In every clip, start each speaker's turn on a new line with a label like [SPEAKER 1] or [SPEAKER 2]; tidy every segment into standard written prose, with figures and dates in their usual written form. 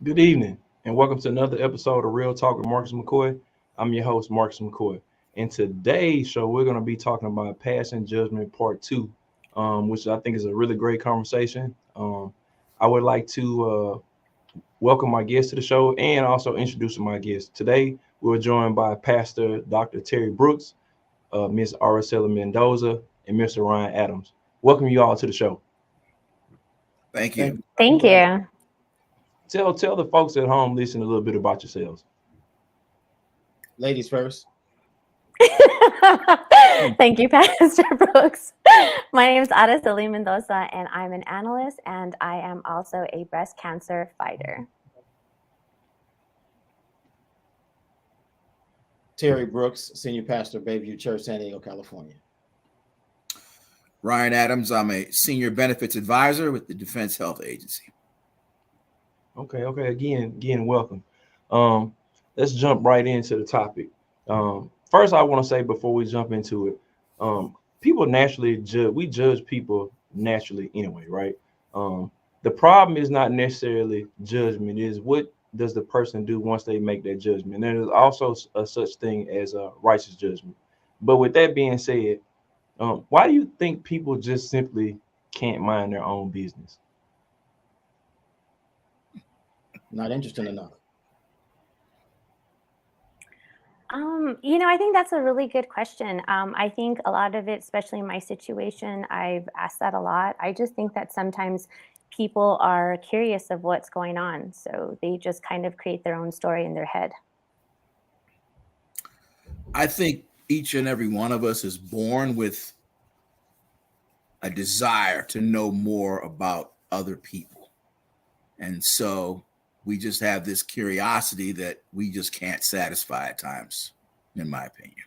[SPEAKER 1] Good evening, and welcome to another episode of Real Talk with Marcus McCoy. I'm your host, Marcus McCoy. In today's show, we're going to be talking about Passing Judgment Part 2, which I think is a really great conversation. I would like to welcome my guest to the show and also introduce my guest. Today, we're joined by Pastor Dr. Terry Brooks, Miss Araceli Mendoza, and Mr. Ryan Adams. Welcome you all to the show.
[SPEAKER 2] Thank you.
[SPEAKER 3] Thank you.
[SPEAKER 1] Tell the folks at home listening a little bit about yourselves.
[SPEAKER 2] Ladies first.
[SPEAKER 3] Thank you, Pastor Brooks. My name is Araceli Mendoza, and I'm an analyst, and I am also a breast cancer fighter.
[SPEAKER 4] Terry Brooks, Senior Pastor, Bayview Church, San Diego, California.
[SPEAKER 2] Ryan Adams, I'm a Senior Benefits Advisor with the Defense Health Agency.
[SPEAKER 1] Okay. Again, welcome. Let's jump right into the topic. First, I want to say before we jump into it, people naturally judge people naturally anyway, right? The problem is not necessarily judgment, is what does the person do once they make that judgment. There is also a such thing as a righteous judgment. But with that being said, why do you think people just simply can't mind their own business?
[SPEAKER 4] Not interesting enough.
[SPEAKER 3] I think that's a really good question. I think a lot of it, especially in my situation, I've asked that a lot. I just think that sometimes people are curious of what's going on, so they just kind of create their own story in their head.
[SPEAKER 2] I think each and every one of us is born with a desire to know more about other people. And so we just have this curiosity that we just can't satisfy at times, in my opinion.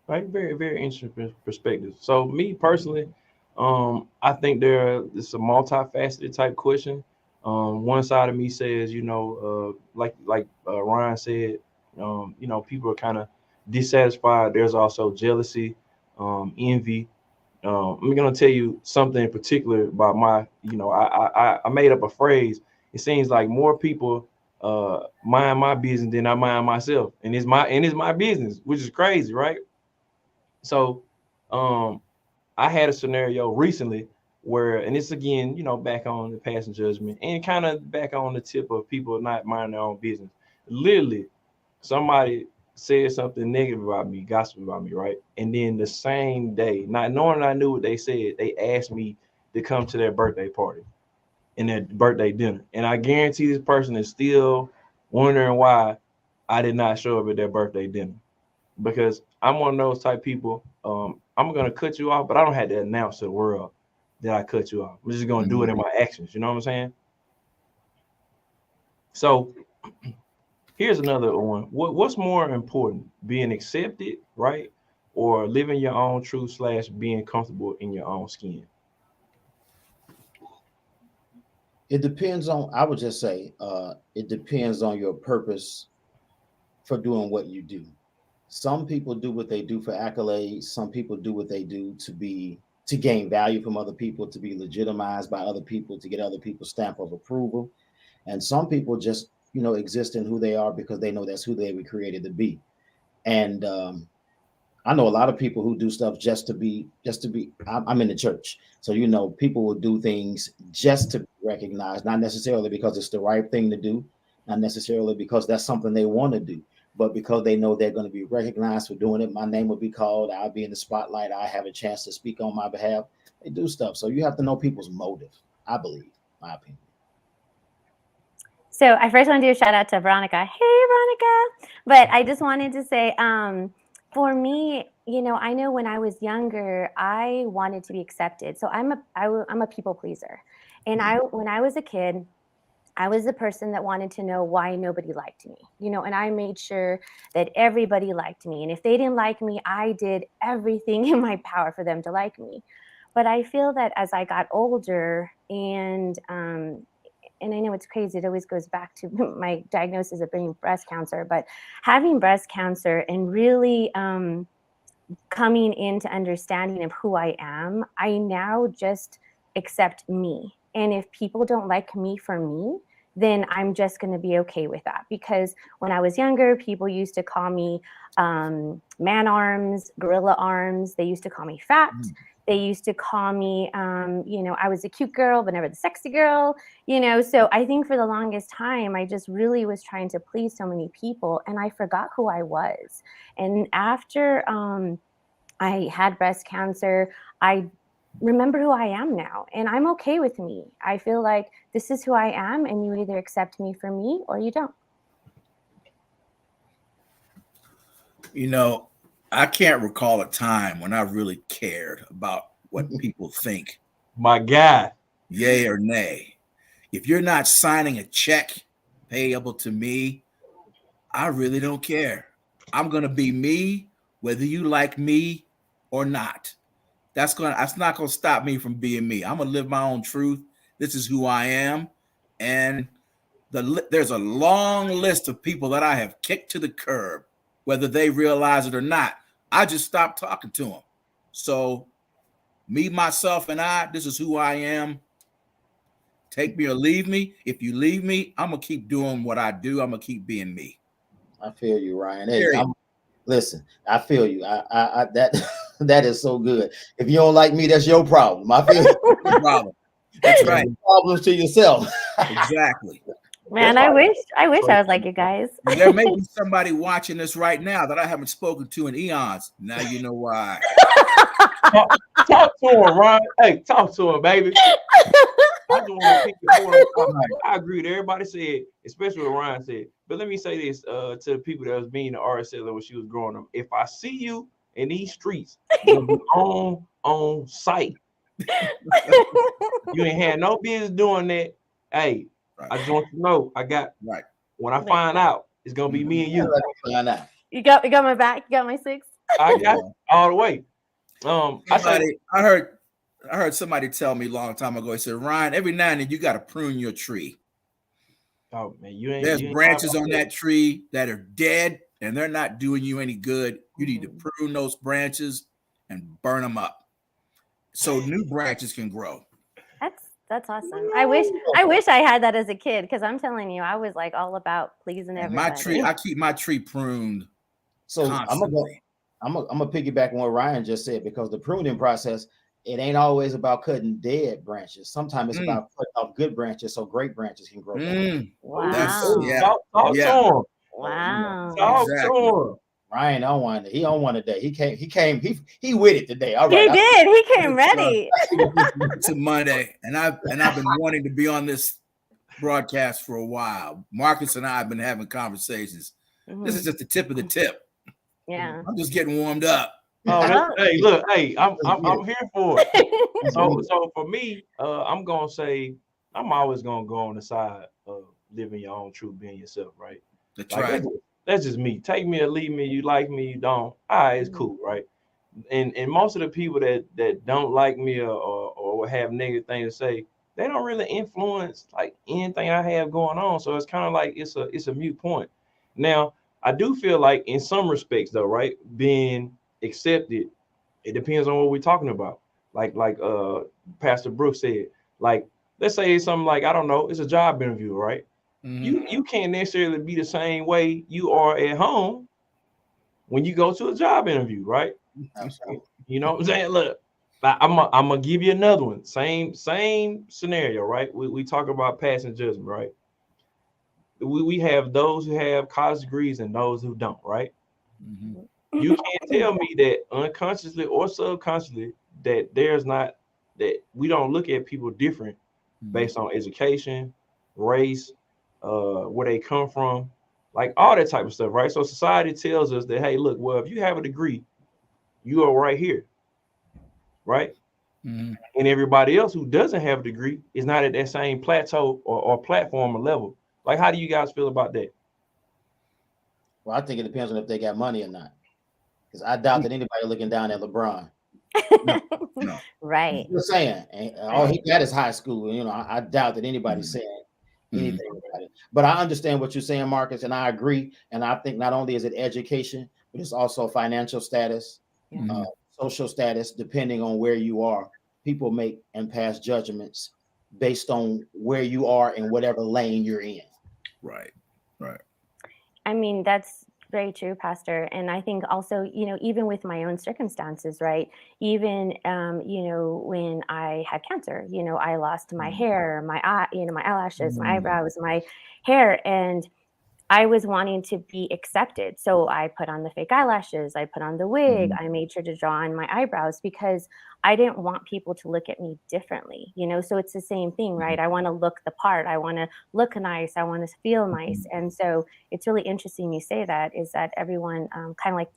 [SPEAKER 1] Right, very, very interesting perspective. So me personally, I think it's a multifaceted type question. One side of me says, like Ryan said, people are kind of dissatisfied. There's also jealousy, envy. I'm gonna tell you something in particular about I made up a phrase. It seems like more people mind my business than I mind myself, and it's my business, which is crazy, right? So I had a scenario recently where, and it's again, back on the passing judgment and kind of back on the tip of people not minding their own business. Literally, somebody said something negative about me, gossip about me, right? And then the same day, not knowing I knew what they said, they asked me to come to their birthday party and their birthday dinner. And I guarantee this person is still wondering why I did not show up at their birthday dinner. Because I'm one of those type people, I'm going to cut you off, but I don't have to announce to the world that I cut you off. I'm just going to do it in my actions. You know what I'm saying? So here's another one. What's more important, being accepted, right? Or living your own truth / being comfortable in your own skin?
[SPEAKER 4] It depends on, I would just say, it depends on your purpose for doing what you do. Some people do what they do for accolades. Some people do what they do to gain value from other people, to be legitimized by other people, to get other people's stamp of approval. And some people just, exist in who they are because they know that's who they were created to be. And I know a lot of people who do stuff just to be. I'm in the church, so people will do things just to be recognized, not necessarily because it's the right thing to do, not necessarily because that's something they want to do, but because they know they're going to be recognized for doing it. My name will be called. I'll be in the spotlight. I have a chance to speak on my behalf. They do stuff, so you have to know people's motive. I believe, my opinion.
[SPEAKER 3] So I first want to do a shout out to Veronica. Hey, Veronica. But I just wanted to say, for me, I know when I was younger, I wanted to be accepted. So I'm a people pleaser. And when I was a kid, I was the person that wanted to know why nobody liked me, you know, and I made sure that everybody liked me. And if they didn't like me, I did everything in my power for them to like me. But I feel that as I got older and I know it's crazy, it always goes back to my diagnosis of being breast cancer, but having breast cancer and really coming into understanding of who I am, I now just accept me. And if people don't like me for me, then I'm just going to be okay with that. Because when I was younger, people used to call me man arms, gorilla arms. They used to call me fat. They used to call me, you know, I was a cute girl, but never the sexy girl, you know. So I think for the longest time, I just really was trying to please so many people, and I forgot who I was. And after I had breast cancer, I remember who I am now, and I'm okay with me. I feel like this is who I am, and you either accept me for me or you don't.
[SPEAKER 2] You know, I can't recall a time when I really cared about what people think.
[SPEAKER 1] My God.
[SPEAKER 2] Yay or nay. If you're not signing a check payable to me, I really don't care. I'm going to be me, whether you like me or not. That's not going to stop me from being me. I'm going to live my own truth. This is who I am. And there's a long list of people that I have kicked to the curb, whether they realize it or not. I just stopped talking to them. So me, myself, and I, this is who I am. Take me or leave me. If you leave me, I'm going to keep doing what I do. I'm going to keep being me.
[SPEAKER 4] I feel you, Ryan. Hey, listen, I feel you. I that that is so good. If you don't like me, that's your problem. I feel
[SPEAKER 2] your problem. That's right.
[SPEAKER 4] Problems to yourself.
[SPEAKER 2] Exactly.
[SPEAKER 3] Man, I wish I was like you guys.
[SPEAKER 2] There may be somebody watching this right now that I haven't spoken to in eons. Now you know why.
[SPEAKER 1] Talk to him, Ryan. Hey, talk to him, baby. I just want to pick it more. I agree with everybody said, especially what Ryan said. But let me say this to the people that was being the Araceli when she was growing up. If I see you in these streets, you'll be on site. You ain't had no business doing that. Hey, right. I just want you to know I got
[SPEAKER 2] right.
[SPEAKER 1] When I find out, it's gonna be me and you.
[SPEAKER 3] You got my back. You got my six.
[SPEAKER 1] I got all the way.
[SPEAKER 2] I heard somebody tell me a long time ago. He said, Ryan, every now and then you got to prune your tree.
[SPEAKER 1] Oh man,
[SPEAKER 2] there's branches on that tree that are dead and they're not doing you any good. You need to prune those branches and burn them up so new branches can grow.
[SPEAKER 3] That's awesome. I wish I had that as a kid, because I'm telling you, I was like all about pleasing everybody.
[SPEAKER 2] My tree, I keep my tree pruned.
[SPEAKER 4] So constantly. I'm gonna piggyback on what Ryan just said, because the pruning process, it ain't always about cutting dead branches. Sometimes it's about cutting off good branches so great branches can grow.
[SPEAKER 3] Wow.
[SPEAKER 1] Talk to him.
[SPEAKER 3] Wow.
[SPEAKER 1] Talk to him.
[SPEAKER 4] Ryan don't want it. He don't want it today. He with it today. All right.
[SPEAKER 3] He came ready.
[SPEAKER 2] It's a Monday, and I've been wanting to be on this broadcast for a while. Marcus and I have been having conversations. This is just the tip of the tip.
[SPEAKER 3] Yeah.
[SPEAKER 2] I'm just getting warmed up.
[SPEAKER 1] Hey, look, hey, I'm here for it. So for me, I'm gonna say I'm always gonna go on the side of living your own truth, being yourself, right?
[SPEAKER 2] That's right.
[SPEAKER 1] That's just me. Take me or leave me. You like me, you don't. All right, it's cool, right? And most of the people that don't like me or have negative things to say, they don't really influence like anything I have going on. So it's kind of like it's a moot point. Now, I do feel like in some respects though, right, being accepted, it depends on what we're talking about. Like Pastor Brooks said, like let's say it's something like, I don't know, it's a job interview, right? You can't necessarily be the same way you are at home when you go to a job interview, right? You know what I'm saying? Look, I'm gonna give you another one. Same scenario, right? We talk about passing judgment, right? We have those who have college degrees and those who don't, right? You can't tell me that unconsciously or subconsciously that we don't look at people different based on education, race, where they come from, like all that type of stuff, right? So society tells us that, hey, look, well, if you have a degree, you are right here, right?
[SPEAKER 2] Mhm.
[SPEAKER 1] And everybody else who doesn't have a degree is not at that same plateau or platform or level. Like, how do you guys feel about that?
[SPEAKER 4] Well, I think it depends on if they got money or not. Because I doubt that anybody looking down at LeBron.
[SPEAKER 2] No, no.
[SPEAKER 3] Right.
[SPEAKER 4] Just saying, and all he got is high school. You know, I doubt that anybody's saying anything about it. But I understand what you're saying, Marcus, and I agree. And I think not only is it education, but it's also financial status,
[SPEAKER 2] Mhm.
[SPEAKER 4] social status, depending on where you are. People make and pass judgments based on where you are in whatever lane you're in.
[SPEAKER 2] Right. Right.
[SPEAKER 3] I mean, that's very true, Pastor. And I think also, even with my own circumstances, right? Even, when I had cancer, I lost my hair, my eye, my eyelashes, my eyebrows, my hair, and I was wanting to be accepted. So I put on the fake eyelashes, I put on the wig, I made sure to draw on my eyebrows because I didn't want people to look at me differently, So it's the same thing, right? I want to look the part, I want to look nice, I want to feel nice. And so it's really interesting you say that, is that everyone kind of like,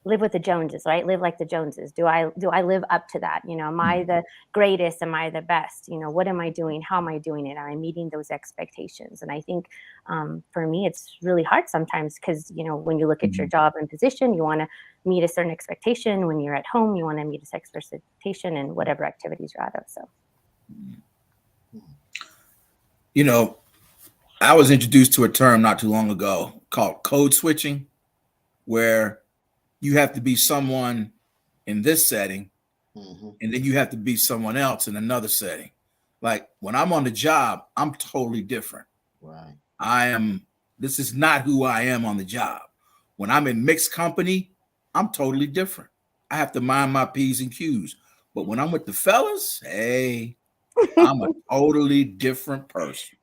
[SPEAKER 3] live with the Joneses, right? Live like the Joneses. Do I live up to that? Am I the greatest? Am I the best? What am I doing? How am I doing it? Am I meeting those expectations? And I think for me, it's really hard sometimes because, when you look at your job and position, you want to meet a certain expectation. When you're at home, you want to meet a certain expectation in whatever activities you're out of. So,
[SPEAKER 2] I was introduced to a term not too long ago called code switching, where you have to be someone in this setting, and then you have to be someone else in another setting. Like when I'm on the job, I'm totally different.
[SPEAKER 4] Right.
[SPEAKER 2] This is not who I am on the job. When I'm in mixed company, I'm totally different. I have to mind my P's and Q's. But when I'm with the fellas, hey, I'm a totally different person.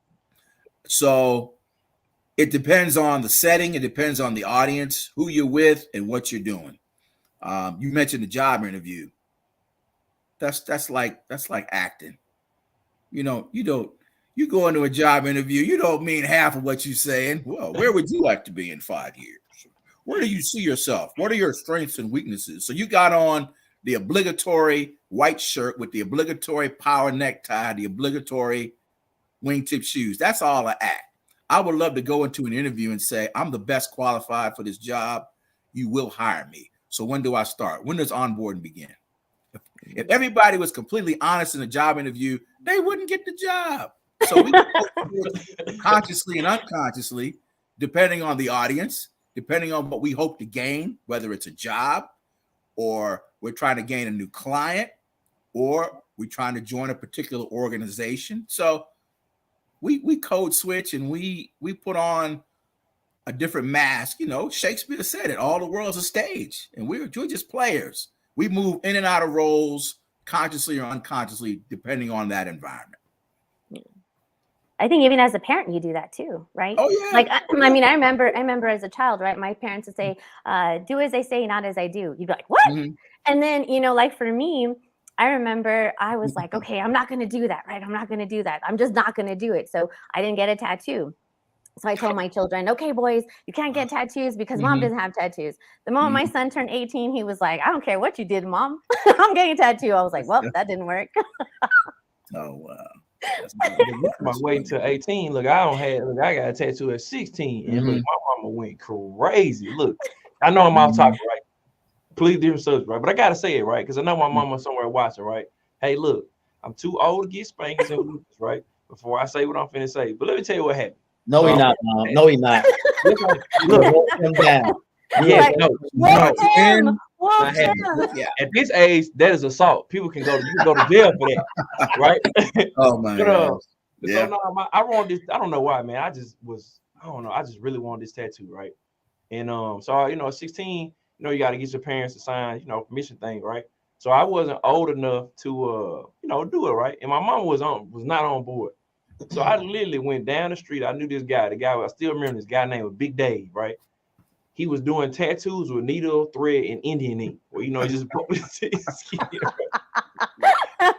[SPEAKER 2] So it depends on the setting. It depends on the audience, who you're with, and what you're doing. You mentioned the job interview. That's like acting. You go into a job interview, you don't mean half of what you're saying. Well, where would you like to be in 5 years? Where do you see yourself? What are your strengths and weaknesses? So you got on the obligatory white shirt with the obligatory power necktie, the obligatory wingtip shoes. That's all an act. I would love to go into an interview and say, I'm the best qualified for this job. You will hire me. So when do I start? When does onboarding begin? If everybody was completely honest in a job interview, they wouldn't get the job. So we consciously and unconsciously, depending on the audience, depending on what we hope to gain, whether it's a job or we're trying to gain a new client or we're trying to join a particular organization. So we code switch and we put on a different mask. Shakespeare said it, all the world's a stage and we're just players. We move in and out of roles consciously or unconsciously, depending on that environment.
[SPEAKER 3] I think even as a parent, you do that too, right?
[SPEAKER 2] Oh yeah.
[SPEAKER 3] Like, I remember as a child, right? My parents would say, do as I say, not as I do. You'd be like, what? Mm-hmm. And then, like for me, I remember I was like, okay, I'm not going to do that, right? I'm not going to do that. I'm just not going to do it. So I didn't get a tattoo. So I told my children, okay, boys, you can't get tattoos because mom doesn't have tattoos. The moment my son turned 18, he was like, I don't care what you did, mom. I'm getting a tattoo. I was like, well, that didn't work.
[SPEAKER 2] Oh, wow.
[SPEAKER 1] My way to 18. Look, I got a tattoo at 16. And look, my mama went crazy. Look, I know I'm off topic, right? Completely different subject, right? But I gotta say it, right? Because I know my mama somewhere watching, right? Hey, look, I'm too old to get spankings and whoopers, right? Before I say what I'm finna say. But let me tell you what happened.
[SPEAKER 4] No, he's not, Mom. No, he's not.
[SPEAKER 1] Look,
[SPEAKER 4] him down.
[SPEAKER 1] Yeah, no.
[SPEAKER 2] Yeah.
[SPEAKER 1] At this age, that is assault. You can go to jail for that, right?
[SPEAKER 2] Oh my God.
[SPEAKER 1] So no, I want this. I don't know why, man. I just really wanted this tattoo, right? And so at 16, you got to get your parents to sign, permission thing, right? So I wasn't old enough to do it, right? And my mom was not on board. So I literally went down the street. I knew this guy. I still remember this guy named Big Dave, right? He was doing tattoos with needle, thread, and Indian ink. Well, he just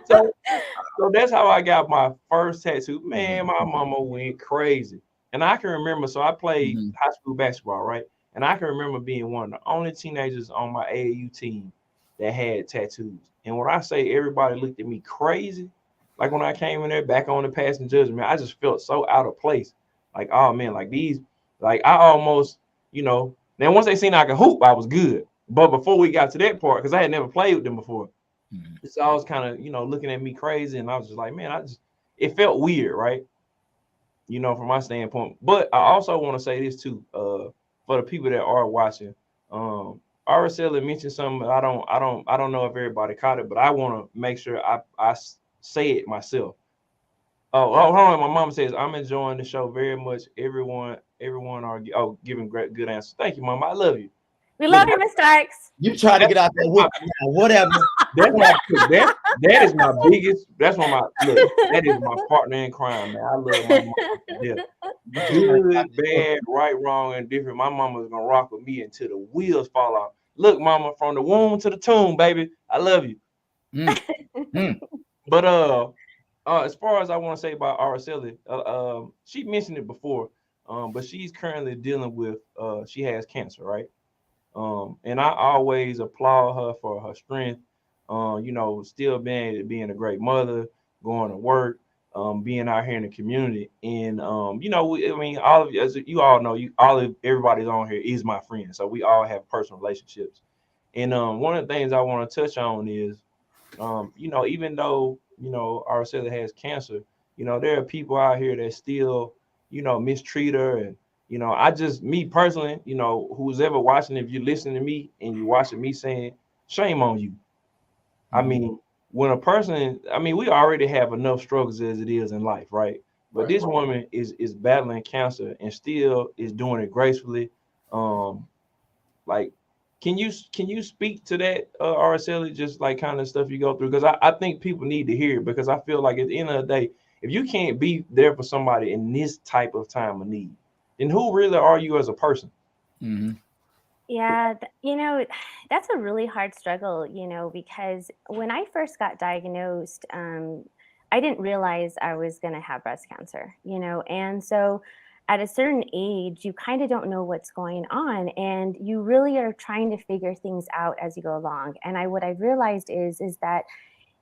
[SPEAKER 1] so that's how I got my first tattoo. Man, my mama went crazy. And I can remember, so I played high school basketball, right? And I can remember being one of the only teenagers on my AAU team that had tattoos. And when I say everybody looked at me crazy, like when I came in there back on the passing judgment, I just felt so out of place. Like, oh man, like these, like I almost, then once they seen I could hoop, I was good. But before we got to that part, because I had never played with them before, it's always kind of, looking at me crazy. And I was just like, man, it felt weird, right? From my standpoint. But I also want to say this too, for the people that are watching. Araceli mentioned something. I don't know if everybody caught it, but I want to make sure I say it myself. Hold on. My mom says I'm enjoying the show very much. Everyone are giving great good answers. Thank you, Mama. I love you.
[SPEAKER 3] We love you, Miss Starks.
[SPEAKER 4] You try to get out there with whatever.
[SPEAKER 1] That is my biggest. That's one of my look. That is my partner in crime, man. I love my mama to death. Good, bad, right, wrong, and different. My mama's gonna rock with me until the wheels fall off. Look, mama, from the womb to the tomb, baby. I love you. But as far as I want to say about Araceli, she mentioned it before, but she's currently dealing with she has cancer, right? And I always applaud her for her strength. Still being a great mother, going to work, being out here in the community, and all of you, as you all know, everybody's on here is my friend, so we all have personal relationships. And one of the things I want to touch on is, even though Araceli has cancer, there are people out here that still, mistreat her. And me personally, who's ever watching, if you're listening to me and you're watching me saying, shame on you. I mean, when a person, we already have enough struggles as it is in life, right? But this woman is battling cancer and still is doing it gracefully. Like, can you speak to that, Araceli, just like kind of stuff you go through? Because I think people need to hear it, because I feel like at the end of the day, if you can't be there for somebody in this type of time of need, then who really are you as a person?
[SPEAKER 3] Yeah, that's a really hard struggle, because when I first got diagnosed, I didn't realize I was going to have breast cancer, and so at a certain age, you kind of don't know what's going on, and you really are trying to figure things out as you go along. And what I realized is that,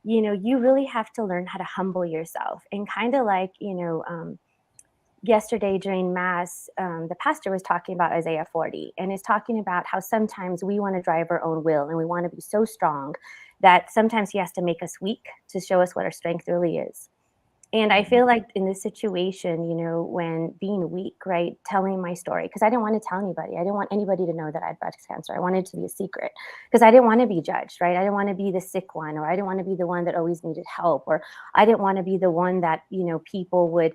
[SPEAKER 3] you really have to learn how to humble yourself, and kind of like, yesterday during mass, the pastor was talking about Isaiah 40, and is talking about how sometimes we want to drive our own will and we want to be so strong that sometimes he has to make us weak to show us what our strength really is. And I feel like in this situation, when being weak, right, telling my story, because I didn't want to tell anybody. I didn't want anybody to know that I had breast cancer. I wanted it to be a secret, because I didn't want to be judged, right? I didn't want to be the sick one, or I didn't want to be the one that always needed help, or I didn't want to be the one that, people would,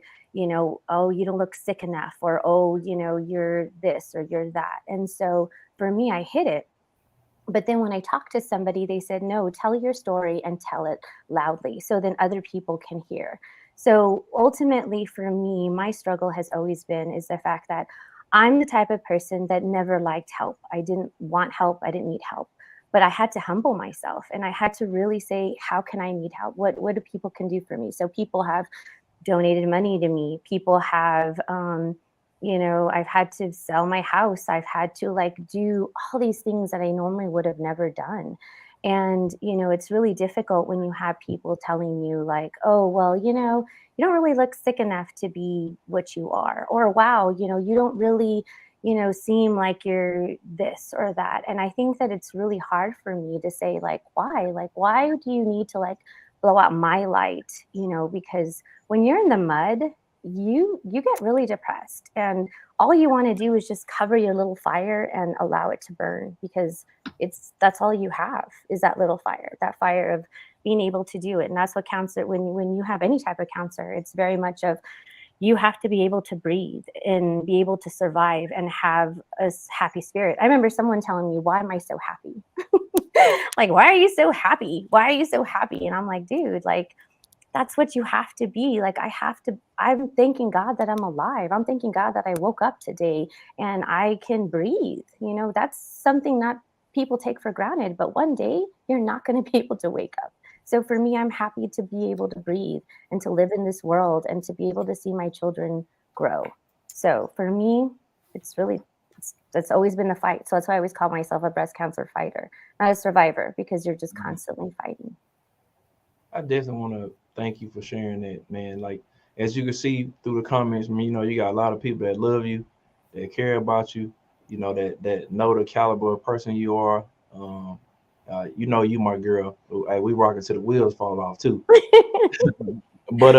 [SPEAKER 3] oh, you don't look sick enough, or, oh, you're this or you're that. And so for me, I hid it. But then when I talked to somebody, they said, no, tell your story and tell it loudly so then other people can hear. So ultimately for me, my struggle has always been is the fact that I'm the type of person that never liked help. I didn't want help. I didn't need help. But I had to humble myself, and I had to really say, how can I need help? What do people can do for me? So people have donated money to me. People have, I've had to sell my house. I've had to do all these things that I normally would have never done. And, it's really difficult when you have people telling you like, oh, well, you don't really look sick enough to be what you are, or, wow, you don't really, seem like you're this or that. And I think that it's really hard for me to say why do you need to blow out my light, because when you're in the mud, you get really depressed, and all you want to do is just cover your little fire and allow it to burn, because that's all you have is that little fire, that fire of being able to do it. And that's what counts. When you have any type of cancer, it's very much of, you have to be able to breathe and be able to survive and have a happy spirit. I remember someone telling me, why am I so happy? Why are you so happy? Why are you so happy? And I'm like, dude, that's what you have to be. I'm thanking God that I'm alive. I'm thanking God that I woke up today and I can breathe. That's something that people take for granted, but one day you're not going to be able to wake up. So for me, I'm happy to be able to breathe and to live in this world and to be able to see my children grow. So for me, it's That's always been the fight. So that's why I always call myself a breast cancer fighter, not a survivor, because you're just constantly fighting.
[SPEAKER 1] I definitely want to thank you for sharing that, man. Like, as you can see through the comments, I mean, you got a lot of people that love you, that care about you, that know the caliber of person you are. Um, you my girl. Hey, we rocking till the wheels fall off too. But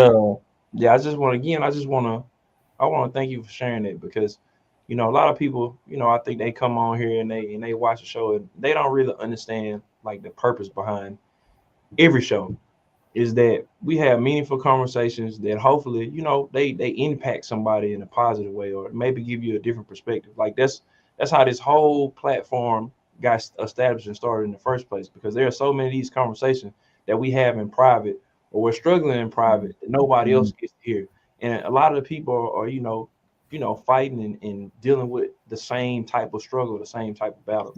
[SPEAKER 1] yeah, I want to thank you for sharing it because, a lot of people, I think they come on here and they watch the show and they don't really understand like the purpose behind every show is that we have meaningful conversations that hopefully, they impact somebody in a positive way or maybe give you a different perspective. Like that's how this whole platform got established and started in the first place because there are so many of these conversations that we have in private or we're struggling in private that nobody else gets to hear. And a lot of the people are, fighting and dealing with the same type of struggle, the same type of battle.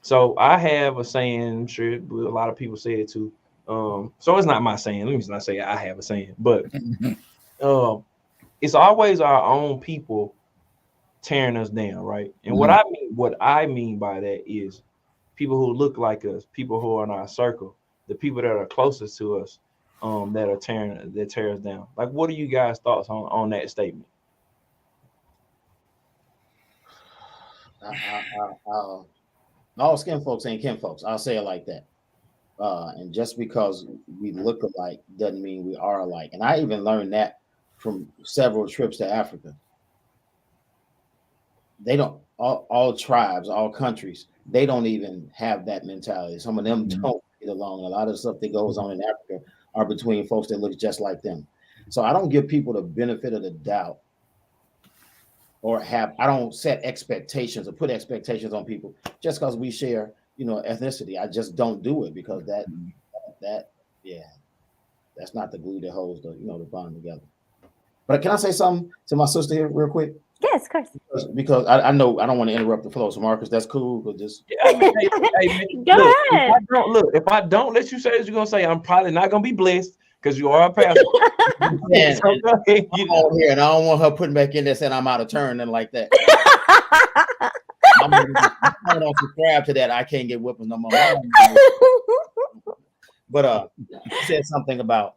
[SPEAKER 1] So I have a saying, I'm sure a lot of people say it too. So it's not my saying. Let me not say I have a saying, but it's always our own people tearing us down, right? And what I mean by that is people who look like us, people who are in our circle, the people that are closest to us, that tear us down. Like, what are you guys' thoughts on that statement?
[SPEAKER 4] All skin folks ain't kin folks. I'll say it like that. And just because we look alike doesn't mean we are alike. And I even learned that from several trips to Africa. They don't all tribes, all countries, they don't even have that mentality. Some of them don't get along. A lot of the stuff that goes on in Africa are between folks that look just like them. So I don't give people the benefit of the doubt I don't set expectations or put expectations on people just because we share, ethnicity. I just don't do it because that that's not the glue that holds the bond together. But can I say something to my sister here real quick?
[SPEAKER 3] Yes, of course.
[SPEAKER 4] Because I know I don't want to interrupt the flow. So Marcus, that's cool. But just
[SPEAKER 3] Go ahead.
[SPEAKER 1] If I don't let you say what you're gonna say, I'm probably not gonna be blessed because you are a pastor.
[SPEAKER 4] I'm on here, and I don't want her putting back in there saying I'm out of turn and like that. I don't subscribe to that. I can't get whippings no more. But he said something about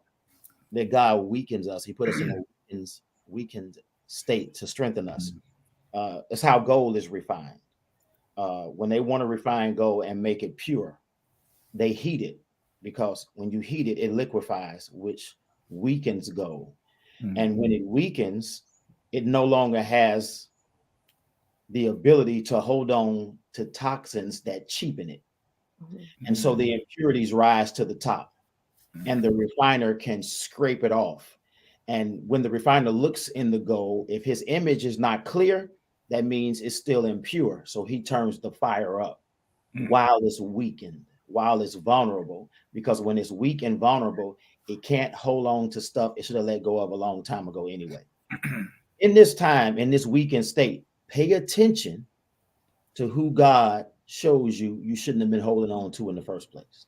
[SPEAKER 4] that God weakens us. He put us in a weakened state to strengthen us. That's how gold is refined. When they want to refine gold and make it pure, they heat it because when you heat it, it liquefies, which weakens gold. And when it weakens, it no longer has the ability to hold on to toxins that cheapen it. And so the impurities rise to the top and the refiner can scrape it off. And when the refiner looks in the gold, if his image is not clear, that means it's still impure. So he turns the fire up while it's weakened, while it's vulnerable, because when it's weak and vulnerable, it can't hold on to stuff it should have let go of a long time ago anyway. In this time, in this weakened state, pay attention to who God shows you shouldn't have been holding on to in the first place.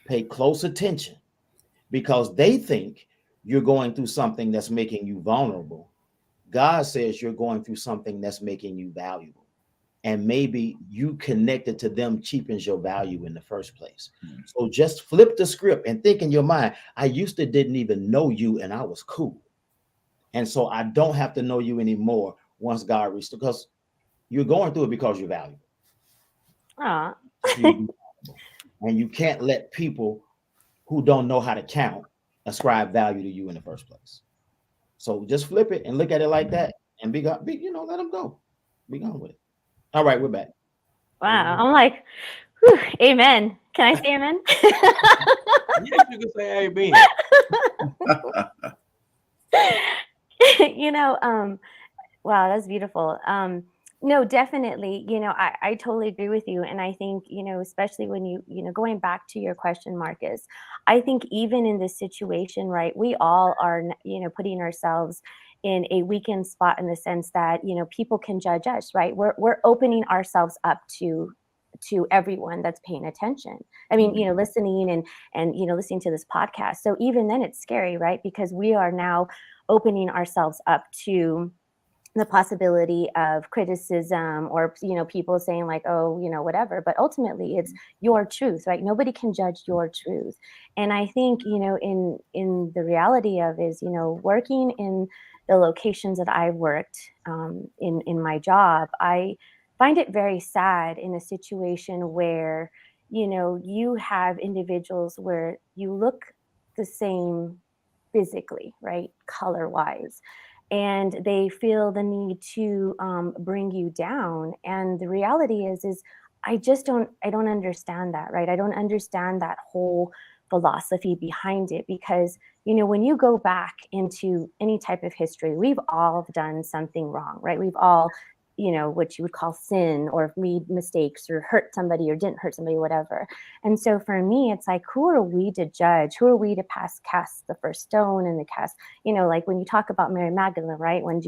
[SPEAKER 4] Pay close attention because they think you're going through something that's making you vulnerable. God says you're going through something that's making you valuable. And maybe you connected to them cheapens your value in the first place. So just flip the script and think in your mind, I used to didn't even know you and I was cool. And so I don't have to know you anymore once God reached, because you're going through it because you're valuable. And you can't let people who don't know how to count ascribe value to you in the first place. So just flip it and look at it like that and let them go. Be gone with it. All right, we're back.
[SPEAKER 3] Wow. I'm like, whew, amen. Can I say amen?
[SPEAKER 1] Yes, you can say
[SPEAKER 3] amen. Wow, that's beautiful. No, definitely, I totally agree with you. And I think, especially when going back to your question, Marcus, I think even in this situation, right, we all are, putting ourselves in a weakened spot in the sense that, people can judge us, right? We're opening ourselves up to everyone that's paying attention. I mean, listening and listening to this podcast. So even then it's scary, right? Because we are now opening ourselves up to the possibility of criticism or, you know, people saying like, oh, you know, whatever, but ultimately it's your truth, right? Nobody can judge your truth. And I think, you know, in the reality of is, you know, working in the locations that I worked in my job, I find it very sad in a situation where, you know, you have individuals where you look the same physically, right? Color wise. And they feel the need to bring you down. And the reality is I don't understand that, right? I don't understand that whole philosophy behind it because, you know, when you go back into any type of history, we've all done something wrong, right? We've all, you know, what you would call sin or made mistakes or hurt somebody or didn't hurt somebody, whatever. And so for me, it's like, who are we to judge? Who are we to cast the first stone and the cast, you know, like when you talk about Mary Magdalene, right? When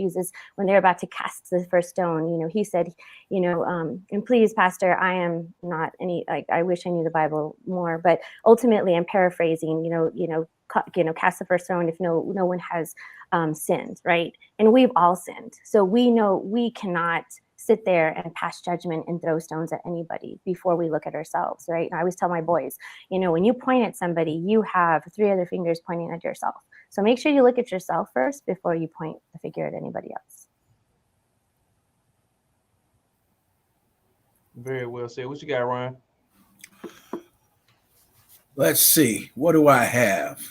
[SPEAKER 3] they're about to cast the first stone, you know, he said, you know, and please, Pastor, I am not any, like, I wish I knew the Bible more, but ultimately I'm paraphrasing, cast the first stone if no one has sinned, right? And we've all sinned. So we know we cannot sit there and pass judgment and throw stones at anybody before we look at ourselves, right? And I always tell my boys, you know, when you point at somebody, you have 3 other fingers pointing at yourself. So make sure you look at yourself first before you point the finger at anybody else.
[SPEAKER 1] Very well said. What you got, Ryan?
[SPEAKER 2] Let's see. What do I have?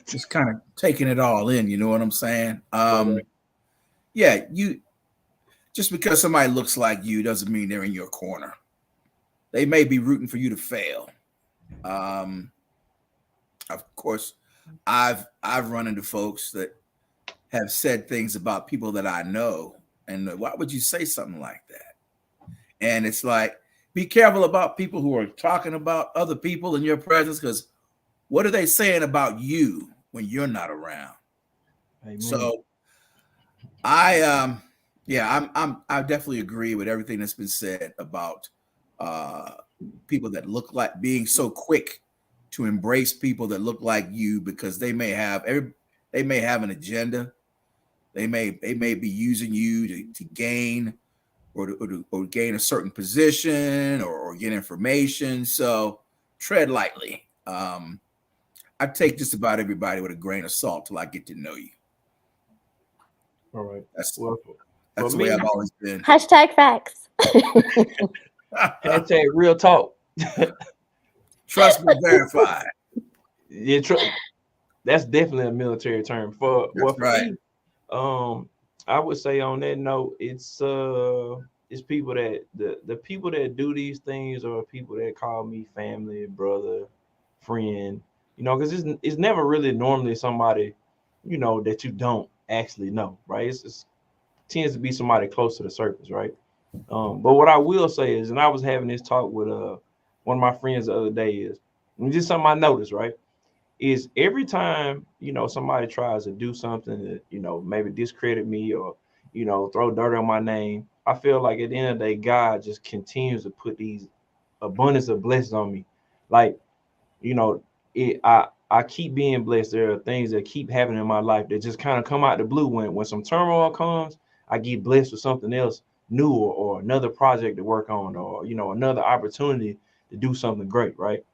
[SPEAKER 2] Just kind of taking it all in. You know what I'm saying? Yeah. Just because somebody looks like you doesn't mean they're in your corner. They may be rooting for you to fail. Of course, I've run into folks that have said things about people that I know, and why would you say something like that? And it's like, be careful about people who are talking about other people in your presence, because what are they saying about you when you're not around?
[SPEAKER 1] Amen.
[SPEAKER 2] So I definitely agree with everything that's been said about people that look like, being so quick to embrace people that look like you because they may have an agenda. They may be using you to gain or gain a certain position or get information. So tread lightly. I take just about everybody with a grain of salt till I get to know you.
[SPEAKER 1] All right.
[SPEAKER 2] That's
[SPEAKER 1] Well,
[SPEAKER 2] the way I've always been.
[SPEAKER 3] Hashtag facts.
[SPEAKER 1] Hashtag real talk.
[SPEAKER 2] Trust but verify.
[SPEAKER 1] Yeah, that's definitely a military term. For
[SPEAKER 2] right.
[SPEAKER 1] me, I would say on that note, it's people that the people that do these things are people that call me family, brother, friend. You know, because it's never really normally somebody, you know, that you don't actually know, right? It's tends to be somebody close to the surface, right? But what I will say is, and I was having this talk with one of my friends the other day, is and just something I noticed, right? Is every time, you know, somebody tries to do something that, you know, maybe discredit me or, you know, throw dirt on my name, I feel like at the end of the day, God just continues to put these abundance of blessings on me. Like, you know, I keep being blessed. There are things that keep happening in my life that just kind of come out the blue. When some turmoil comes, I get blessed with something else new or another project to work on, or, you know, another opportunity to do something great, right?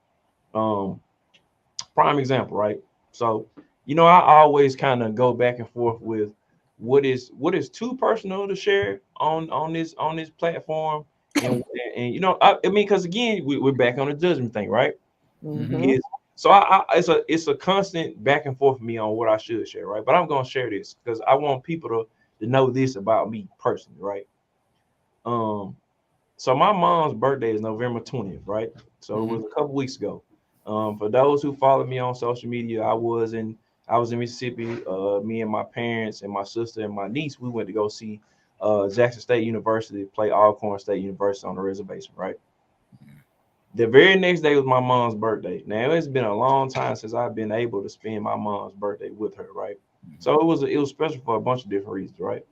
[SPEAKER 1] Prime example, right? So, you know, I always kind of go back and forth with what is too personal to share on this platform, and you know, I mean, because again, we're back on the judgment thing, right?
[SPEAKER 3] Mm-hmm.
[SPEAKER 1] So it's a constant back and forth for me on what I should share, right? But I'm gonna share this because I want people to know this about me personally, right? So my mom's birthday is November 20th, right? So it was a couple weeks ago. For those who follow me on social media, I was in Mississippi. Me and my parents and my sister and my niece, we went to go see Jackson State University play Alcorn State University on the reservation, right? The very next day was my mom's birthday. Now it's been a long time since I've been able to spend my mom's birthday with her, right? So it was special for a bunch of different reasons, right?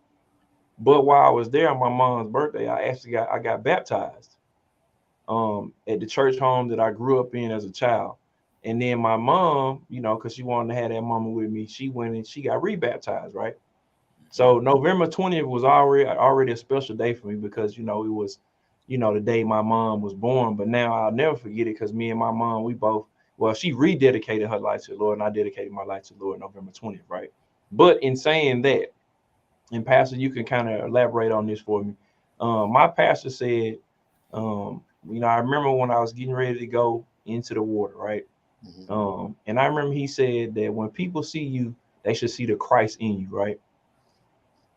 [SPEAKER 1] But while I was there on my mom's birthday, I got baptized at the church home that I grew up in as a child. And then my mom, you know, because she wanted to have that moment with me, she went and she got rebaptized, right? So November 20th was already a special day for me because it was, the day my mom was born. But now I'll never forget it because me and my mom, she rededicated her life to the Lord, and I dedicated my life to the Lord November 20th, right? But in saying that, and Pastor, you can kind of elaborate on this for me. My pastor said, I remember when I was getting ready to go into the water, right? And I remember he said that when people see you, they should see the Christ in you, right?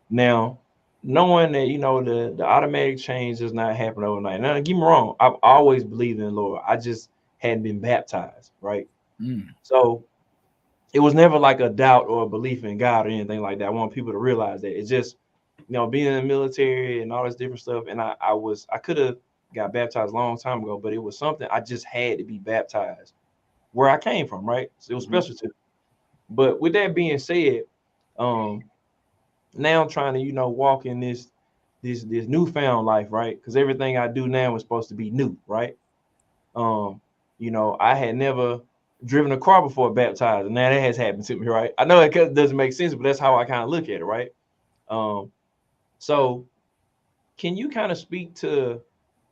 [SPEAKER 1] Now, knowing that the automatic change does not happen overnight. Now, don't get me wrong, I've always believed in the Lord. I just hadn't been baptized, right? So it was never like a doubt or a belief in God or anything like that. I want people to realize that it's just being in the military and all this different stuff. And I could have got baptized a long time ago, but it was something I just had to be baptized where I came from, right? So it was special to me. But with that being said, now I'm trying to, walk in this newfound life, right? Because everything I do now is supposed to be new, right? I had never driven a car before baptized, and now that has happened to me, right? I know it doesn't make sense, but that's how I kind of look at it, right? So can you kind of speak to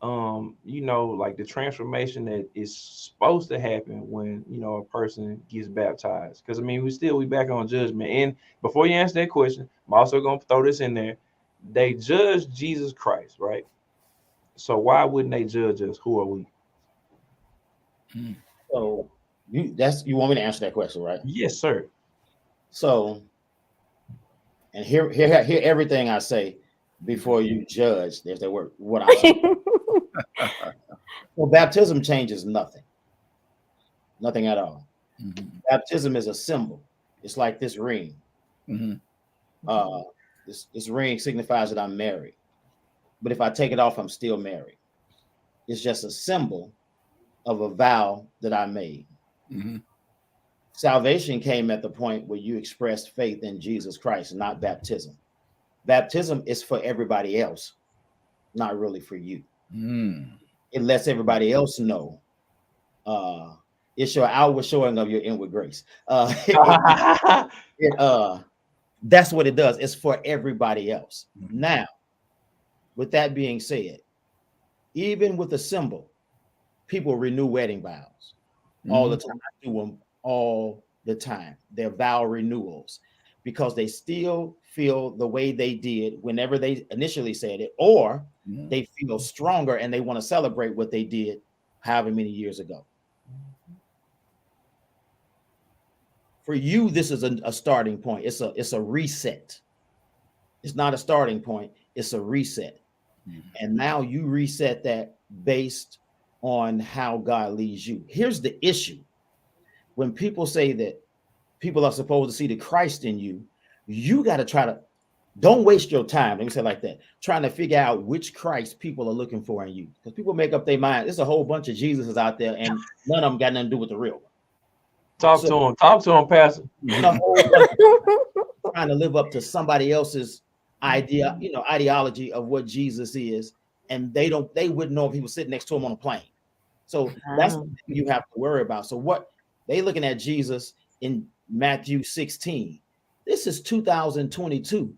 [SPEAKER 1] like the transformation that is supposed to happen when a person gets baptized? Because we back on judgment. And before you answer that question, I'm also gonna throw this in there. They judge Jesus Christ, right? So why wouldn't they judge us? Who are we?
[SPEAKER 4] So you want me to answer that question, right?
[SPEAKER 1] Yes, sir.
[SPEAKER 4] So, and hear everything I say before you judge. There's that word. What I'm saying. Well, baptism changes nothing at all. Baptism is a symbol. It's like this ring. This ring signifies that I'm married, but if I take it off, I'm still married. It's just a symbol of a vow that I made. Salvation came at the point where you expressed faith in Jesus Christ, not baptism. Baptism is for everybody else, not really for you. It lets everybody else know. It's your outward showing of your inward grace. That's what it does. It's for everybody else. Now, with that being said, even with a symbol, people renew wedding vows all the time. I do them all the time. They're vow renewals because they still feel the way they did whenever they initially said it, or they feel stronger and they want to celebrate what they did however many years ago. For you, this is a starting point. It's a reset. It's not a starting point. It's a reset. And now you reset that based on how God leads you. Here's the issue. When people say that people are supposed to see the Christ in you, you got to don't waste your time. Let me say it like that. Trying to figure out which Christ people are looking for in you. Because people make up their mind. There's a whole bunch of Jesuses out there, and none of them got nothing to do with the real one.
[SPEAKER 1] Talk to him, Pastor.
[SPEAKER 4] Trying to live up to somebody else's ideology of what Jesus is, and they wouldn't know if he was sitting next to him on a plane. So that's what you have to worry about. So what they looking at Jesus in Matthew 16. This is 2022.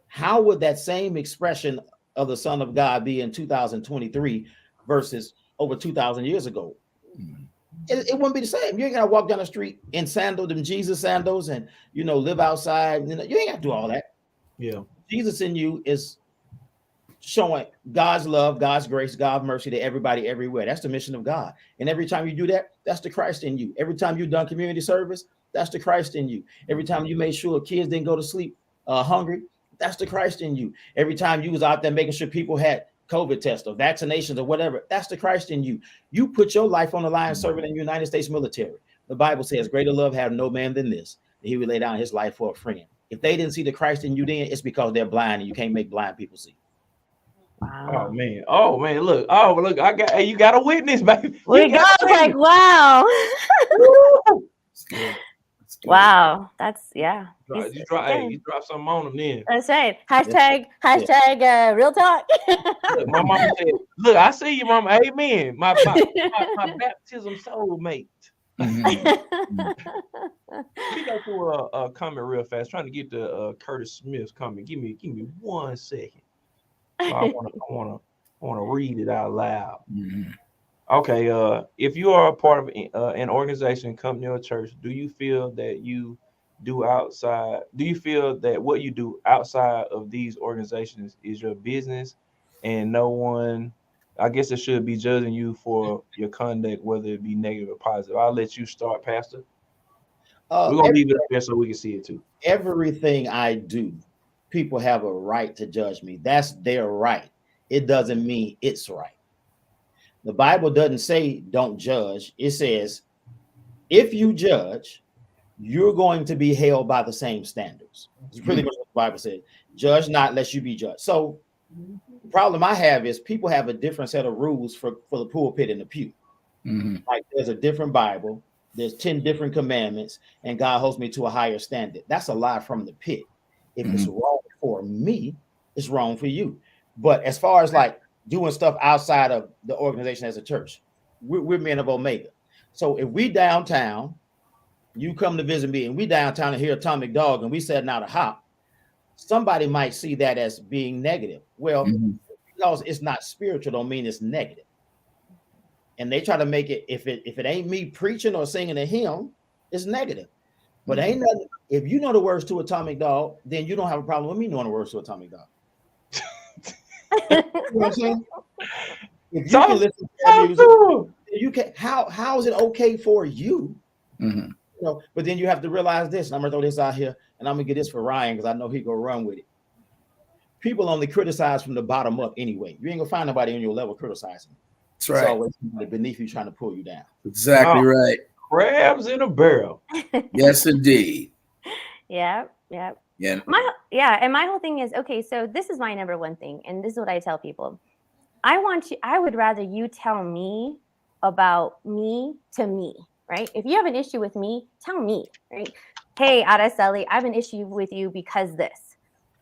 [SPEAKER 4] How would that same expression of the Son of God be in 2023 versus over 2,000 years ago? It wouldn't be the same. You ain't gotta walk down the street in them Jesus sandals, and live outside. You ain't gotta do all that.
[SPEAKER 1] Yeah,
[SPEAKER 4] Jesus in you is showing God's love, God's grace, God's mercy to everybody, everywhere. That's the mission of God. And every time you do that, that's the Christ in you. Every time you've done community service, that's the Christ in you. Every time you made sure kids didn't go to sleep hungry, that's the Christ in you. Every time you was out there making sure people had COVID tests or vaccinations or whatever, that's the Christ in you. You put your life on the line serving in the United States military. The Bible says, greater love have no man than this, that he would lay down his life for a friend. If they didn't see the Christ in you then, it's because they're blind and you can't make blind people see.
[SPEAKER 3] Wow.
[SPEAKER 1] Oh man, look, you got a witness, baby.
[SPEAKER 3] We got like, wow. Wow, that's you drop something on them then. That's right. Hashtag real talk.
[SPEAKER 1] Look, my mama said, look, I see you, mama. Amen. My baptism soulmate.
[SPEAKER 2] Mhm.
[SPEAKER 1] Let me go through a comment real fast. Trying to get the Curtis Smith's comment. Give me 1 second. So I wanna read it out loud.
[SPEAKER 2] Mhm.
[SPEAKER 1] Okay. If you are a part of an organization, company, or church, do you feel that Do you feel that what you do outside of these organizations is your business, and no one, I guess, it should be judging you for your conduct, whether it be negative or positive? I'll let you start, Pastor. We're gonna
[SPEAKER 4] Every,
[SPEAKER 1] leave it up there so we can see it too.
[SPEAKER 4] everything I do, people have a right to judge me. That's their right. It doesn't mean it's right. The Bible doesn't say don't judge. It says if you judge, you're going to be held by the same standards. It's pretty much what the Bible said. Judge not, lest you be judged. So the problem I have is people have a different set of rules for the pulpit and the pew.
[SPEAKER 2] Mhm.
[SPEAKER 4] Like there's a different Bible, there's 10 different commandments, and God holds me to a higher standard. That's a lie from the pit. If it's
[SPEAKER 2] Mhm.
[SPEAKER 4] wrong for me, it's wrong for you. But as far as like doing stuff outside of the organization as a church, we're men of Omega. So if we downtown, you come to visit me, and we downtown and hear Atomic Dog, and we setting out a hop, somebody might see that as being negative. Well,
[SPEAKER 2] Mhm.
[SPEAKER 4] because it's not spiritual, don't mean it's negative. And they try to make it, if it ain't me preaching or singing a hymn, it's negative. But ain't nothing. If you know the words to Atomic Dog, then you don't have a problem with me knowing the words to Atomic Dog. You know what I'm saying? If you can
[SPEAKER 1] Talk,
[SPEAKER 4] listen to that
[SPEAKER 1] talk
[SPEAKER 4] music,
[SPEAKER 1] to
[SPEAKER 4] you can. How is it okay for you?
[SPEAKER 2] Mhm.
[SPEAKER 4] You know, but then you have to realize this, and I'm gonna throw this out here, and I'm gonna get this for Ryan because I know he gonna run with it. People only criticize from the bottom up anyway. You ain't gonna find nobody on your level criticizing.
[SPEAKER 2] That's
[SPEAKER 4] It's
[SPEAKER 2] right.
[SPEAKER 4] always somebody beneath you trying to pull you down.
[SPEAKER 2] Exactly
[SPEAKER 1] oh,
[SPEAKER 2] right.
[SPEAKER 1] crabs in a barrel.
[SPEAKER 2] Yes, indeed.
[SPEAKER 3] Yep, yep.
[SPEAKER 2] Yeah.
[SPEAKER 3] And my whole thing is, okay, so this is my number one thing, and this is what I tell people. I would rather you tell me about me to me, right? If you have an issue with me, tell me, right? Hey, Araceli, I have an issue with you because this.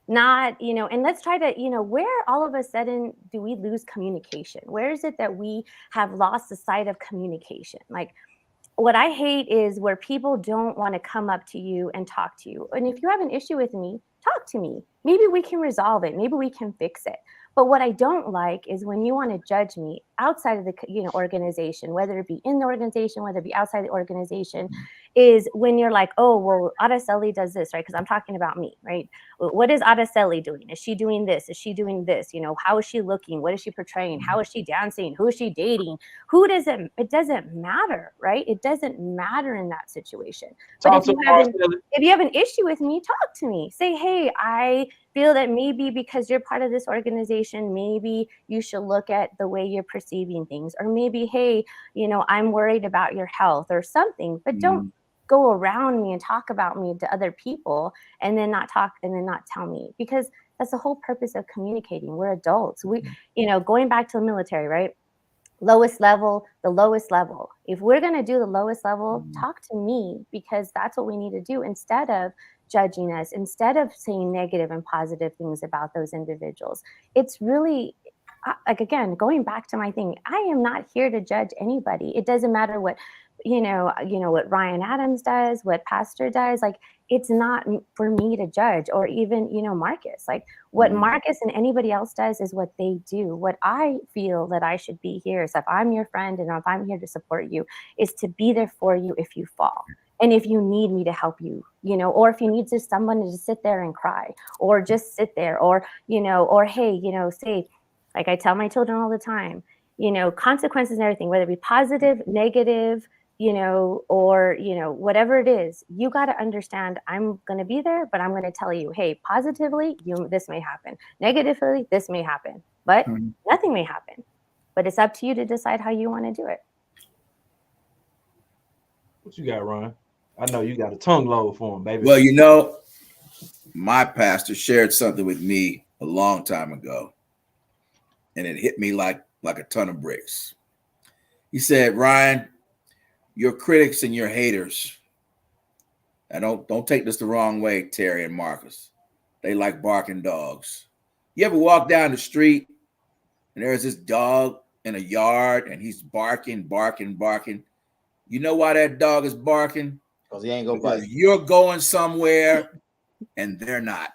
[SPEAKER 3] Not, and let's try to, where all of a sudden do we lose communication? Where is it that we have lost the sight of communication? Like, what I hate is where people don't want to come up to you and talk to you. And if you have an issue with me, talk to me. Maybe we can resolve it. Maybe we can fix it. But what I don't like is when you want to judge me outside of the organization, whether it be in the organization, whether it be outside the organization, is when you're like, oh, well, Araceli does this, right? Because I'm talking about me, right? What is Araceli doing? Is she doing this? Is she doing this? How is she looking? What is she portraying? How is she dancing? Who is she dating? It doesn't matter, right? It doesn't matter in that situation. But
[SPEAKER 1] Talk to him, Marcel.
[SPEAKER 3] if you have an issue with me, talk to me. Say, hey, I feel that maybe because you're part of this organization, maybe you should look at the way you're perceiving things. Or maybe, hey, I'm worried about your health or something. But don't go around me and talk about me to other people and then not tell me, because that's the whole purpose of communicating. We're adults. Going back to the military, right? The lowest level. If we're going to do the lowest level, talk to me, because that's what we need to do, instead of judging us, instead of saying negative and positive things about those individuals. It's really like, again, going back to my thing, I am not here to judge anybody. It doesn't matter what what Ryan Adams does, what Pastor does. Like, it's not for me to judge, or even Marcus. Like, what Marcus and anybody else does is what they do. What I feel that I should be here, so if I'm your friend and if I'm here to support you, is to be there for you if you fall. And if you need me to help you, or if you need just someone to just sit there and cry, or just sit there, or or hey, say, like I tell my children all the time, consequences and everything, whether it be positive, negative, or whatever it is, you got to understand, I'm going to be there, but I'm going to tell you, hey, positively, this may happen. Negatively, this may happen, but nothing may happen. But it's up to you to decide how you want to do it.
[SPEAKER 1] What you got, Ron? I know you got a tongue load for him, baby.
[SPEAKER 2] Well, my pastor shared something with me a long time ago, and it hit me like a ton of bricks. He said, Ryan, your critics and your haters, and don't take this the wrong way, Terry and Marcus, they like barking dogs. You ever walk down the street and there's this dog in a yard and he's barking, barking, barking, You know why that dog is barking?
[SPEAKER 4] Because he ain't gonna
[SPEAKER 2] Because
[SPEAKER 4] bite.
[SPEAKER 2] you're going somewhere and they're not.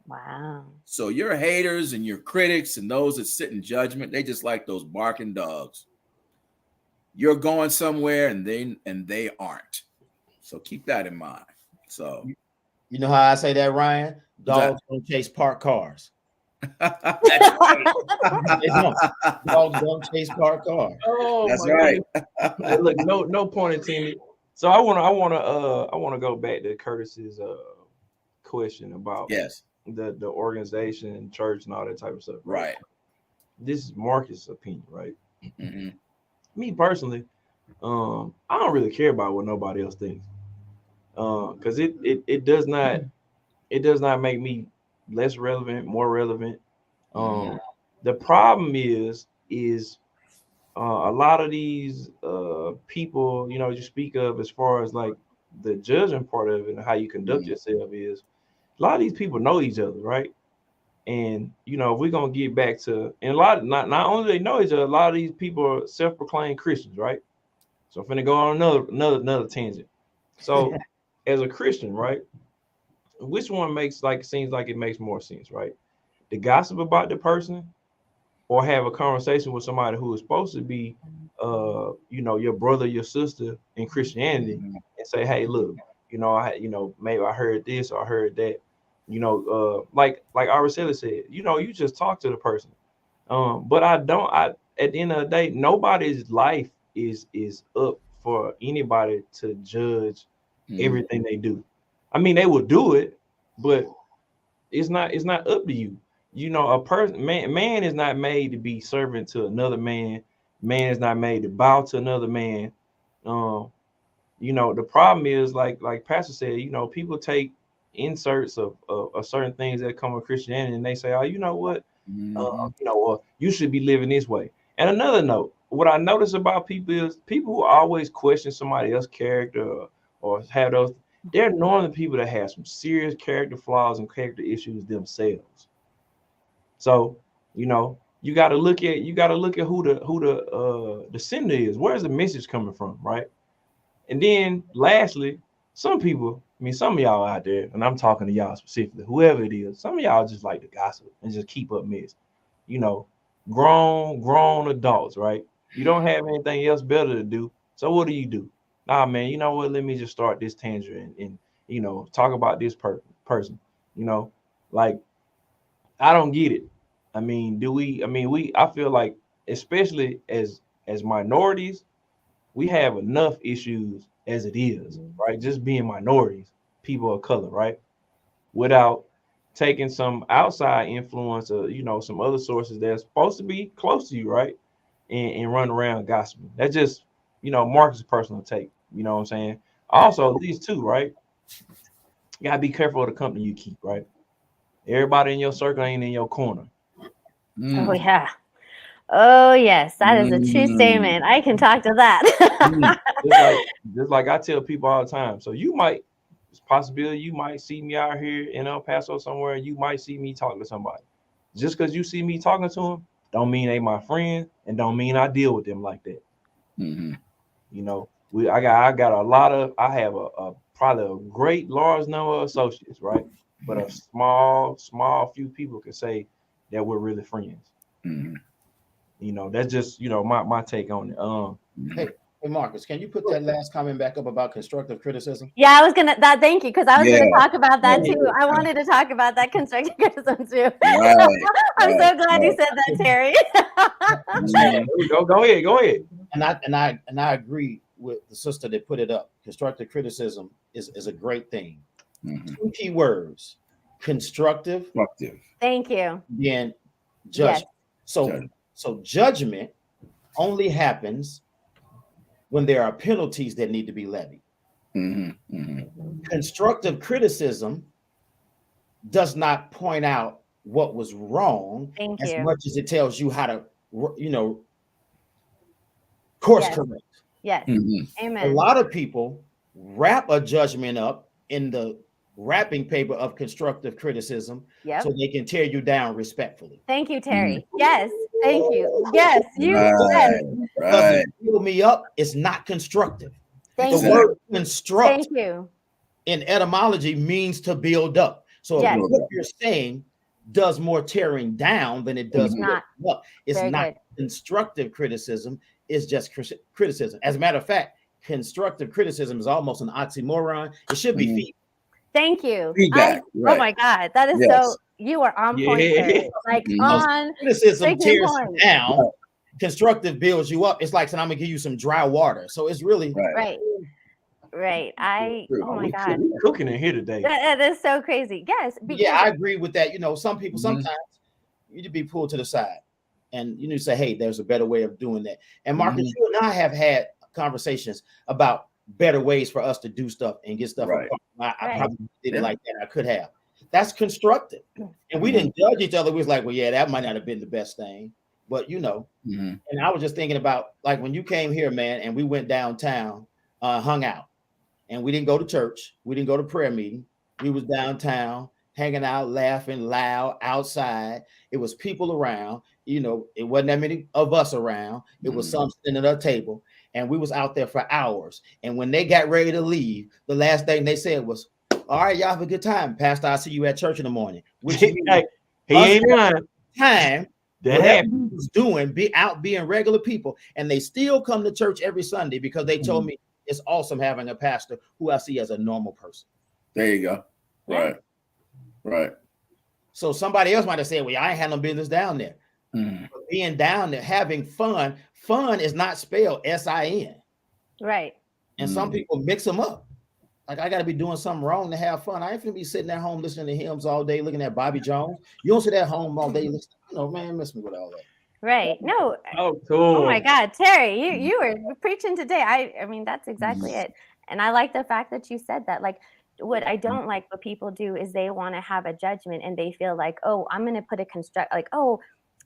[SPEAKER 3] Wow.
[SPEAKER 2] So your haters and your critics and those that sit in judgment, they just like those barking dogs. You're going somewhere and they aren't. So keep that in mind. So
[SPEAKER 4] You know how I say that, Ryan?
[SPEAKER 2] What's that?
[SPEAKER 4] Dogs don't chase parked cars.
[SPEAKER 2] That's right.
[SPEAKER 4] They don't. Dogs don't chase parked cars.
[SPEAKER 1] Oh,
[SPEAKER 2] That's
[SPEAKER 1] my
[SPEAKER 2] right.
[SPEAKER 1] goodness. Hey, look, no pun intended. So I wanna go back to Curtis's question about
[SPEAKER 2] Yes.
[SPEAKER 1] the organization and church and all that type of stuff.
[SPEAKER 2] Right.
[SPEAKER 1] This is Marcus' opinion, right?
[SPEAKER 2] Mm-hmm.
[SPEAKER 1] Me personally, I don't really care about what nobody else thinks. Because it does not make me less relevant, more relevant.
[SPEAKER 2] Mhm.
[SPEAKER 1] The problem is a lot of these people, you speak of as far as like the judging part of it and how you conduct
[SPEAKER 2] Mhm.
[SPEAKER 1] yourself is a lot of these people know each other, right? And if we're gonna get back to and a lot not only they know each other, a lot of these people are self-proclaimed Christians, right? So I'm finna go on another tangent. So as a Christian, right, which one seems like it makes more sense, right? The gossip about the person or have a conversation with somebody who is supposed to be your brother, your sister in Christianity
[SPEAKER 2] Mhm.
[SPEAKER 1] and say, hey, look, maybe I heard this or I heard that, like Araceli said, you just talk to the person. But I at the end of the day, nobody's life is up for anybody to judge
[SPEAKER 2] Mhm.
[SPEAKER 1] everything they do. I mean, they will do it, but it's not up to you. A person man is not made to be servant to another man. Man is not made to bow to another man. Um, the problem is like Pastor said, people take inserts of certain things that come with Christianity and they say, oh, you know what?
[SPEAKER 2] Mhm.
[SPEAKER 1] You should be living this way. And another note, what I notice about people is people who always question somebody else's character or have those, they're normally people that have some serious character flaws and character issues themselves. So, you got to look at who the sender is. Where's the message coming from, right? And then lastly, some people, I mean, some of y'all out there, and I'm talking to y'all specifically, whoever it is, some of y'all just like to gossip and just keep up mess. You know, grown adults, right? You don't have anything else better to do. So what do? Nah, man, you know what? Let me just start this tangent and talk about this person. You know, like I don't get it. I mean, do we? I mean, I feel like, especially as minorities, we have enough issues as it is, right? Just being minorities, people of color, right? Without taking some outside influence or some other sources that's supposed to be close to you, right? And run around gossiping. That's just Marcus' personal take. You know what I'm saying? Also, these two, right? You gotta be careful of the company you keep, right? Everybody in your circle ain't in your corner.
[SPEAKER 3] Oh,
[SPEAKER 2] Mm.
[SPEAKER 3] yeah. Oh, yes. That is a true
[SPEAKER 2] Mm.
[SPEAKER 3] statement. I can talk to
[SPEAKER 2] Mm.
[SPEAKER 3] that.
[SPEAKER 1] Just like I tell people all the time. So it's a possibility you might see me out here in El Paso somewhere, and you might see me talking to somebody. Just because you see me talking to them, don't mean they my friend, and don't mean I deal with them like that.
[SPEAKER 2] Mhm.
[SPEAKER 1] I got I have a probably a great large number of associates, right? But a small few people can say that we're really friends.
[SPEAKER 2] Mhm.
[SPEAKER 1] That's just my take on it.
[SPEAKER 2] Mhm.
[SPEAKER 4] Hey, hey, Marcus, can you put that last comment back up about constructive criticism?
[SPEAKER 3] Yeah, I was gonna that thank you, because I was
[SPEAKER 2] Yeah.
[SPEAKER 3] gonna talk about that
[SPEAKER 2] Yeah.
[SPEAKER 3] too. I wanted to talk about that constructive criticism too.
[SPEAKER 2] Right.
[SPEAKER 3] I'm
[SPEAKER 2] Right.
[SPEAKER 3] so glad you
[SPEAKER 2] Right.
[SPEAKER 3] said that, Terry.
[SPEAKER 2] Mhm.
[SPEAKER 1] There we go. Go ahead.
[SPEAKER 4] And I agree with the sister that put it up. Constructive criticism is a great thing.
[SPEAKER 2] Mhm.
[SPEAKER 4] Two key words: constructive
[SPEAKER 2] Constructive.
[SPEAKER 3] Thank you.
[SPEAKER 4] and
[SPEAKER 3] Yes.
[SPEAKER 4] judgment. So
[SPEAKER 2] Judgment.
[SPEAKER 4] so judgment only happens when there are penalties that need to be levied.
[SPEAKER 2] Mhm. Mhm.
[SPEAKER 4] Constructive criticism does not point out what was wrong
[SPEAKER 3] Thank
[SPEAKER 4] as
[SPEAKER 3] you.
[SPEAKER 4] much as it tells you how to, you know, course
[SPEAKER 3] Yes.
[SPEAKER 4] correct.
[SPEAKER 3] Yes.
[SPEAKER 2] Mhm.
[SPEAKER 4] A
[SPEAKER 3] Amen.
[SPEAKER 4] lot of people wrap a judgment up in the wrapping paper of constructive criticism
[SPEAKER 3] Yep.
[SPEAKER 4] so they can tear you down respectfully.
[SPEAKER 3] Thank you,
[SPEAKER 2] Mhm.
[SPEAKER 3] Terry. Yes. Thank you. Yes, you. Yes.
[SPEAKER 2] Right.
[SPEAKER 4] Build me up. It's not constructive.
[SPEAKER 3] Thank
[SPEAKER 4] The
[SPEAKER 3] you.
[SPEAKER 4] word construct
[SPEAKER 3] Thank you.
[SPEAKER 4] in etymology means to build up. So
[SPEAKER 3] Yes.
[SPEAKER 4] what you're saying does more tearing down than it does
[SPEAKER 3] It's not.
[SPEAKER 4] building up. It's
[SPEAKER 3] Very
[SPEAKER 4] not
[SPEAKER 3] good.
[SPEAKER 4] constructive criticism. It's just criticism. As a matter of fact, constructive criticism is almost an oxymoron. It should be feedback.
[SPEAKER 3] Thank you.
[SPEAKER 2] Feedback,
[SPEAKER 3] Oh
[SPEAKER 2] right.
[SPEAKER 3] my God, that is
[SPEAKER 2] Yes.
[SPEAKER 3] so. You are on point.
[SPEAKER 1] Yeah.
[SPEAKER 3] Terry. Like on
[SPEAKER 4] Criticism
[SPEAKER 3] freaking
[SPEAKER 4] tears
[SPEAKER 3] point.
[SPEAKER 4] you down.
[SPEAKER 2] Right.
[SPEAKER 4] Constructive builds you up. It's like saying I'm gonna give you some dry water. So it's really
[SPEAKER 3] Right. Right. Oh my God.
[SPEAKER 1] We cooking in here today.
[SPEAKER 3] That is so crazy. Yes.
[SPEAKER 4] yeah, I agree with that. You know, some people sometimes you need to be pulled to the side and you need to say, hey, there's a better way of doing that. And Marcus, you and I have had conversations about better ways for us to do stuff and get stuff.
[SPEAKER 2] Right.
[SPEAKER 4] I probably did it like that. I could have. That's constructive. And we didn't judge each other. We was like, well, yeah, that might not have been the best thing. But you know, and I was just thinking about like when you came here, man, and we went downtown, hung out, and we didn't go to church, we didn't go to prayer meeting. We was downtown hanging out, laughing loud outside. It was people around, you know, it wasn't that many of us around. It was some sitting at our table, and we was out there for hours. And when they got ready to leave, the last thing they said was, all right, y'all have a good time. Pastor, I'll see you at church in the morning. Which
[SPEAKER 1] He ain't lying.
[SPEAKER 4] time
[SPEAKER 1] That
[SPEAKER 4] whatever
[SPEAKER 1] happened.
[SPEAKER 4] he was doing, being regular people, and they still come to church every Sunday because they told me it's awesome having a pastor who I see as a normal person.
[SPEAKER 2] There you go. Right. Right.
[SPEAKER 4] So somebody else might have said, well, I ain't had no business down there. But being down there, having fun is not spelled S-I-N.
[SPEAKER 3] Right.
[SPEAKER 4] And some people mix them up. Like, I got to be doing something wrong to have fun. I ain't gonna be sitting at home listening to hymns all day, looking at Bobby Jones. You don't sit at home all day listening. You know, man, miss me with all that.
[SPEAKER 3] Right. No.
[SPEAKER 1] Oh, cool.
[SPEAKER 3] Oh my God, Terry, you were preaching today. I mean, that's exactly it. And I like the fact that you said that. Like, what I don't like what people do is they want to have a judgment and they feel like, oh, I'm going to put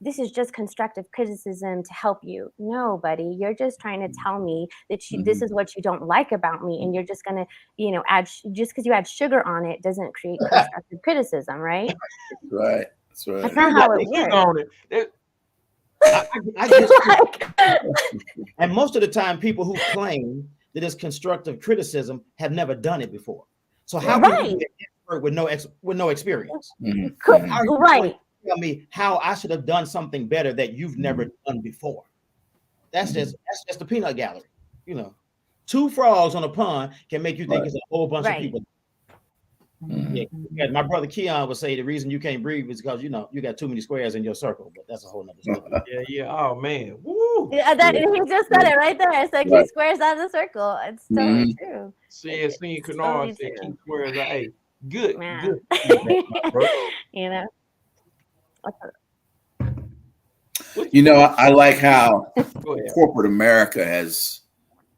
[SPEAKER 3] this is just constructive criticism to help you. No, buddy, you're just trying to tell me that this is what you don't like about me. And you're just going to, you know, just because you add sugar on it doesn't create constructive criticism, right?
[SPEAKER 2] Right. That's right.
[SPEAKER 3] That's not how it works.
[SPEAKER 4] I just, and most of the time, people who claim that it's constructive criticism have never done it before. So how can you be an expert with no experience?
[SPEAKER 3] Right.
[SPEAKER 4] Tell me how I should have done something better that you've never done before. That's just the peanut gallery. You know, 2 frogs on a pond can make you think it's a whole bunch of people. Yeah, my brother Keon would say the reason you can't breathe is because you know you got too many squares in your circle, but that's a whole nother story.
[SPEAKER 1] Yeah. Oh man. Woo.
[SPEAKER 3] Yeah, he just said it right there. It's like keep squares out of the circle. It's totally true.
[SPEAKER 1] Said Kennard said keep squares out. Hey, good.
[SPEAKER 3] Man.
[SPEAKER 1] Good.
[SPEAKER 3] You know.
[SPEAKER 2] You know, I like how corporate America has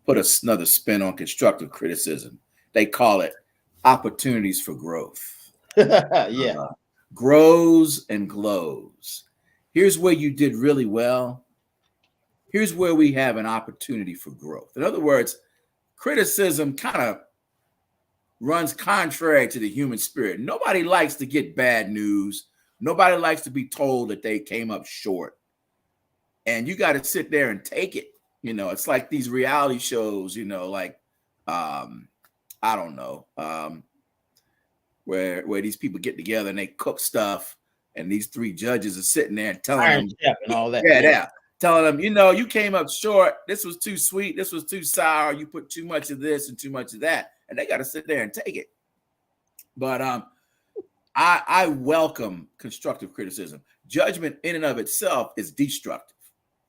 [SPEAKER 2] put another spin on constructive criticism. They call it opportunities for growth. Grows and glows. Here's where you did really well. Here's where we have an opportunity for growth. In other words, criticism kind of runs contrary to the human spirit. Nobody likes to get bad news. Nobody likes to be told that they came up short. And you got to sit there and take it. You know, it's like these reality shows, you know, like, I don't know, where these people get together and they cook stuff, and these 3 judges are sitting there and telling them,
[SPEAKER 4] and all that.
[SPEAKER 2] Telling them, you know, you came up short. This was too sweet. This was too sour. You put too much of this and too much of that, and they got to sit there and take it. But I welcome constructive criticism. Judgment in and of itself is destructive,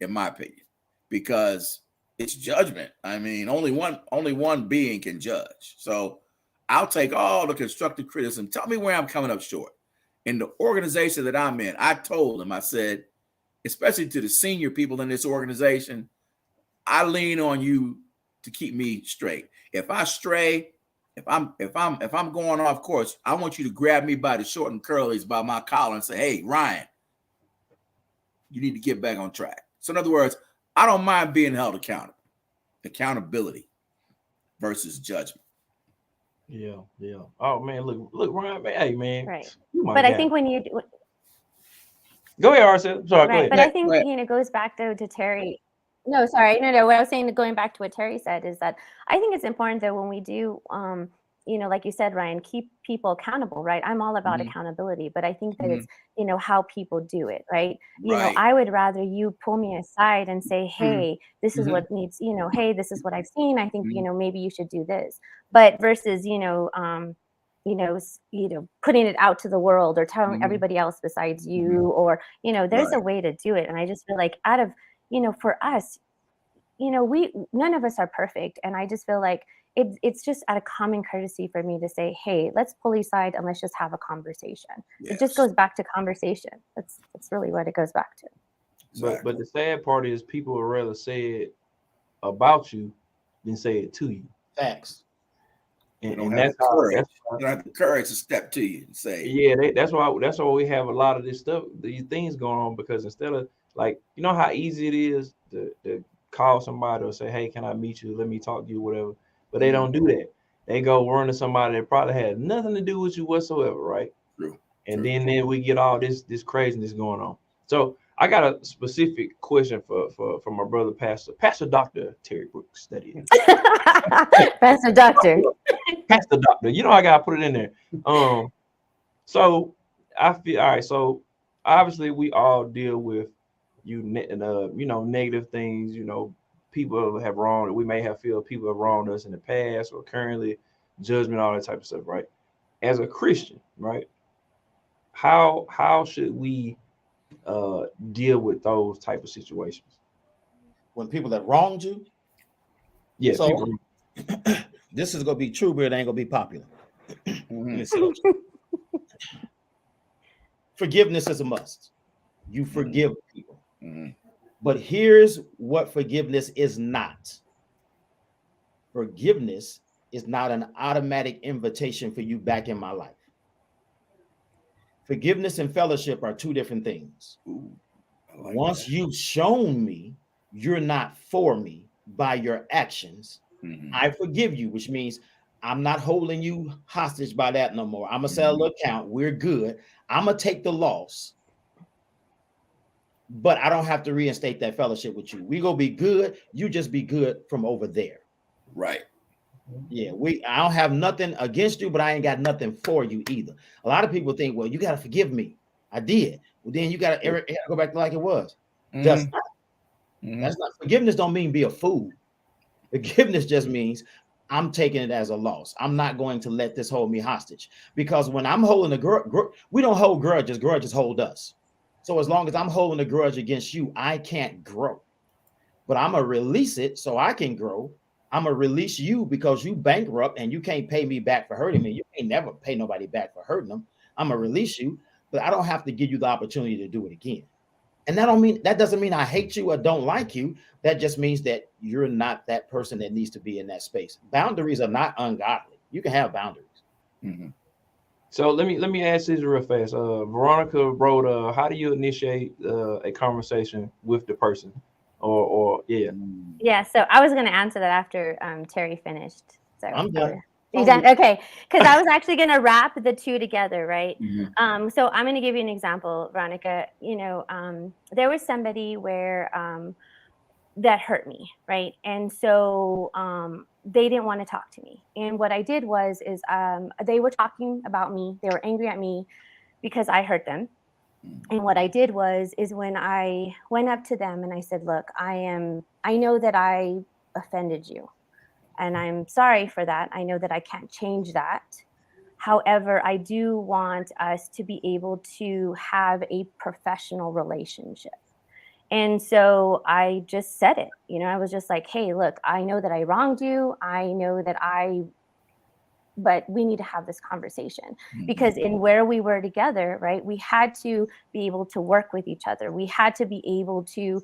[SPEAKER 2] in my opinion, because it's judgment. I mean, only one being can judge. So I'll take all the constructive criticism. Tell me where I'm coming up short. In the organization that I'm in, I told them, I said, especially to the senior people in this organization, I lean on you to keep me straight. If I stray, if I'm going off course, I want you to grab me by the short and curlies by my collar and say, hey, Ryan, you need to get back on track. So in other words, I don't mind being held accountable. Accountability versus judgment.
[SPEAKER 1] Yeah. Oh man, look, Ryan, man, hey man.
[SPEAKER 3] Right.
[SPEAKER 1] But
[SPEAKER 3] I think when you
[SPEAKER 1] Go ahead, Arcel. Sorry, go
[SPEAKER 3] Right.
[SPEAKER 1] ahead.
[SPEAKER 3] But I think,
[SPEAKER 2] Right.
[SPEAKER 3] goes back though to Terry. No, sorry. No. What I was saying, going back to what Terry said, is that I think it's important though when we do, like you said, Ryan, keep people accountable, right? I'm all about
[SPEAKER 2] Mhm.
[SPEAKER 3] accountability, but I think that
[SPEAKER 2] Mhm.
[SPEAKER 3] it's, how people do it, right?
[SPEAKER 2] Right.
[SPEAKER 3] I would rather you pull me aside and say,
[SPEAKER 2] Mhm.
[SPEAKER 3] hey, this is
[SPEAKER 2] Mhm.
[SPEAKER 3] what needs, hey, this is what I've seen. I think,
[SPEAKER 2] Mhm.
[SPEAKER 3] maybe you should do this. But versus, putting it out to the world or telling
[SPEAKER 2] Mhm.
[SPEAKER 3] everybody else besides you,
[SPEAKER 2] Mhm.
[SPEAKER 3] or, there's
[SPEAKER 2] Right.
[SPEAKER 3] a way to do it. And I just feel like out of, for us, we none of us are perfect. And I just feel like it's just out of common courtesy for me to say, hey, let's pull aside and let's just have a conversation. It just
[SPEAKER 2] Yes.
[SPEAKER 3] goes back to conversation. That's really what it goes back to.
[SPEAKER 1] But
[SPEAKER 2] Exactly.
[SPEAKER 1] the sad part is people would rather say it about you than say it to you,
[SPEAKER 4] Facts.
[SPEAKER 2] They
[SPEAKER 1] and,
[SPEAKER 2] don't
[SPEAKER 1] and
[SPEAKER 2] have the
[SPEAKER 1] that's how
[SPEAKER 2] courage.
[SPEAKER 1] that's
[SPEAKER 2] They don't have the courage to step to you and say,
[SPEAKER 1] yeah, that's why we have a lot of this stuff, these things going on, because instead of, like, how easy it is to call somebody or say, hey, can I meet you? Let me talk to you, whatever. But they
[SPEAKER 2] Mhm.
[SPEAKER 1] don't do that. They go run to somebody that probably had nothing to do with you whatsoever, right?
[SPEAKER 2] True.
[SPEAKER 1] And
[SPEAKER 2] True.
[SPEAKER 1] then we get all this craziness going on. So I got a specific question for my brother, Pastor Dr. Terry Brooks, study.
[SPEAKER 3] Pastor Doctor.
[SPEAKER 1] Pastor Doctor. I gotta put it in there. So I feel all right. So obviously we all deal with negative things. People have wronged. We may have feel people have wronged us in the past or currently, judgment, all that type of stuff, right? As a Christian, right? How should we deal with those type of situations?
[SPEAKER 4] When people that wronged you.
[SPEAKER 1] Yeah,
[SPEAKER 4] So
[SPEAKER 1] people.
[SPEAKER 4] this is gonna be true, but it ain't gonna be popular. Let
[SPEAKER 2] Mhm.
[SPEAKER 4] me say that. Forgiveness is a must. You forgive people.
[SPEAKER 2] Mhm.
[SPEAKER 4] But here's what forgiveness is not. Forgiveness is not an automatic invitation for you back in my life. Forgiveness and fellowship are two different things.
[SPEAKER 2] Ooh, I like
[SPEAKER 4] Once
[SPEAKER 2] that.
[SPEAKER 4] you've shown me you're not for me by your actions,
[SPEAKER 2] Mhm.
[SPEAKER 4] I forgive you, which means I'm not holding you hostage by that no more. I'm gonna settle the account. We're good. I'm gonna take the loss, but I don't have to reinstate that fellowship with you. We gonna be good. You just be good from over there.
[SPEAKER 2] Right.
[SPEAKER 4] Yeah, I don't have nothing against you, but I ain't got nothing for you either. A lot of people think, well, you gotta forgive me. I did. Well, then you gotta go back to like it was. That's
[SPEAKER 2] Mhm.
[SPEAKER 4] not,
[SPEAKER 2] Mhm.
[SPEAKER 4] that's not forgiveness. Don't mean be a fool. Forgiveness just means I'm taking it as a loss. I'm not going to let this hold me hostage, because when I'm holding a grudge, we don't hold grudges. Grudges hold us. So as long as I'm holding a grudge against you, I can't grow. But I'm gonna release it so I can grow. I'm gonna release you because you bankrupt and you can't pay me back for hurting me. You can't never pay nobody back for hurting them. I'm gonna release you, but I don't have to give you the opportunity to do it again. And that doesn't mean I hate you or don't like you. That just means that you're not that person that needs to be in that space. Boundaries are not ungodly. You can have boundaries.
[SPEAKER 2] Mhm.
[SPEAKER 1] So let me ask this real fast. Veronica wrote, how do you initiate a conversation with the person, or yeah.
[SPEAKER 2] Mm.
[SPEAKER 3] Yeah, so I was going to answer that after Terry finished. So
[SPEAKER 4] I'm done.
[SPEAKER 3] you done? Okay, because I was actually going to wrap the two together, right?
[SPEAKER 2] Mhm.
[SPEAKER 3] So I'm going to give you an example, Veronica. There was somebody where that hurt me, right? And so they didn't want to talk to me. And what I did is they were talking about me. They were angry at me because I hurt them. And what I did is when I went up to them and I said, look, I know that I offended you and I'm sorry for that. I know that I can't change that. However, I do want us to be able to have a professional relationship. And so I just said it. I was just like, hey, look, I know that I wronged you. I know that but we need to have this conversation, because in where we were together, right, we had to be able to work with each other. We had to be able to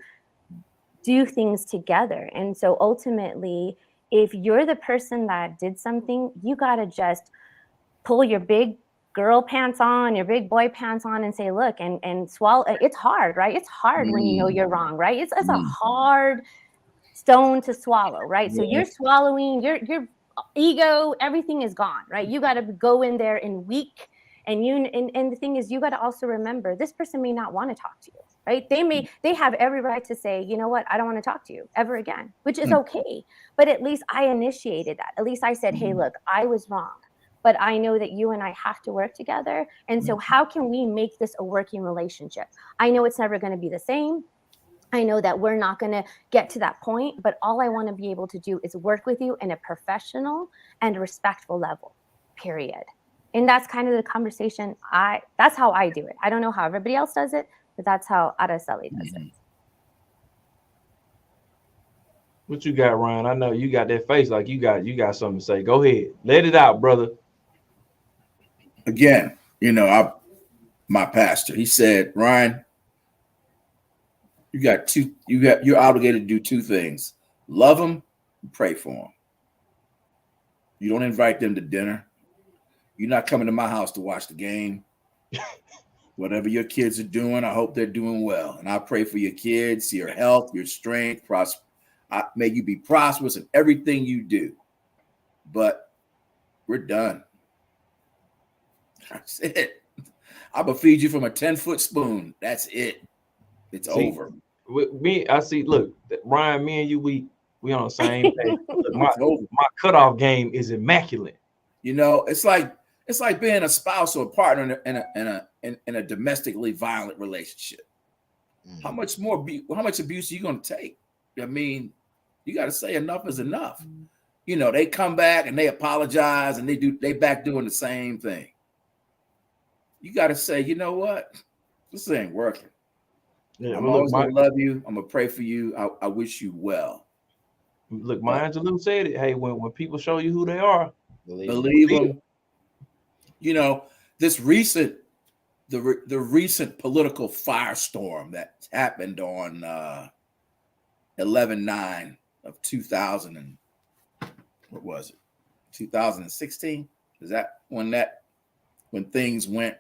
[SPEAKER 3] do things together. And so ultimately, if you're the person that did something, you got to just pull your big girl pants on, your big boy pants on, and say, look, and swallow. It's hard, right? It's hard when you know you're wrong, right? It's a hard stone to swallow, right? So you're
[SPEAKER 2] Yes.
[SPEAKER 3] swallowing your ego, everything is gone, right? You got to go in there and weak And the thing is, you got to also remember, this person may not want to talk to you, right? They have every right to say, you know what, I don't want to talk to you ever again, which is okay. But at least I initiated that. At least I said, hey, look, I was wrong, but I know that you and I have to work together. And so how can we make this a working relationship? I know it's never going to be the same. I know that we're not going to get to that point, but all I want to be able to do is work with you in a professional and respectful level, period. And that's kind of the conversation. That's how I do it. I don't know how everybody else does it, but that's how Araceli does it.
[SPEAKER 1] What you got, Ryan? I know you got that face like you got something to say. Go ahead. Let it out, brother.
[SPEAKER 2] Again, my pastor, he said, Ryan, you're obligated to do two things: love them and pray for them. You don't invite them to dinner. You're not coming to my house to watch the game. Whatever your kids are doing, I hope they're doing well. And I pray for your kids, your health, your strength, may you be prosperous in everything you do. But we're done. That's it. I'm going to feed you from a 10-foot spoon. That's it. It's over.
[SPEAKER 1] With me, I see, look, Ryan, me and you, we on the same page. Look, my cutoff game is immaculate.
[SPEAKER 2] It's like being a spouse or a partner in a domestically violent relationship. How much abuse are you going to take? I mean, you got to say enough is enough. They come back and they apologize and they back doing the same thing. You got to say, you know what? This ain't working.
[SPEAKER 1] Yeah,
[SPEAKER 2] I'm always going to love you. I'm going to pray for you. I wish you well.
[SPEAKER 1] Look, Maya Angelou said it. Hey, when people show you who they are,
[SPEAKER 2] believe them. This recent political firestorm that happened on 11/9 of 2000 and what was it? 2016? Is that when things went?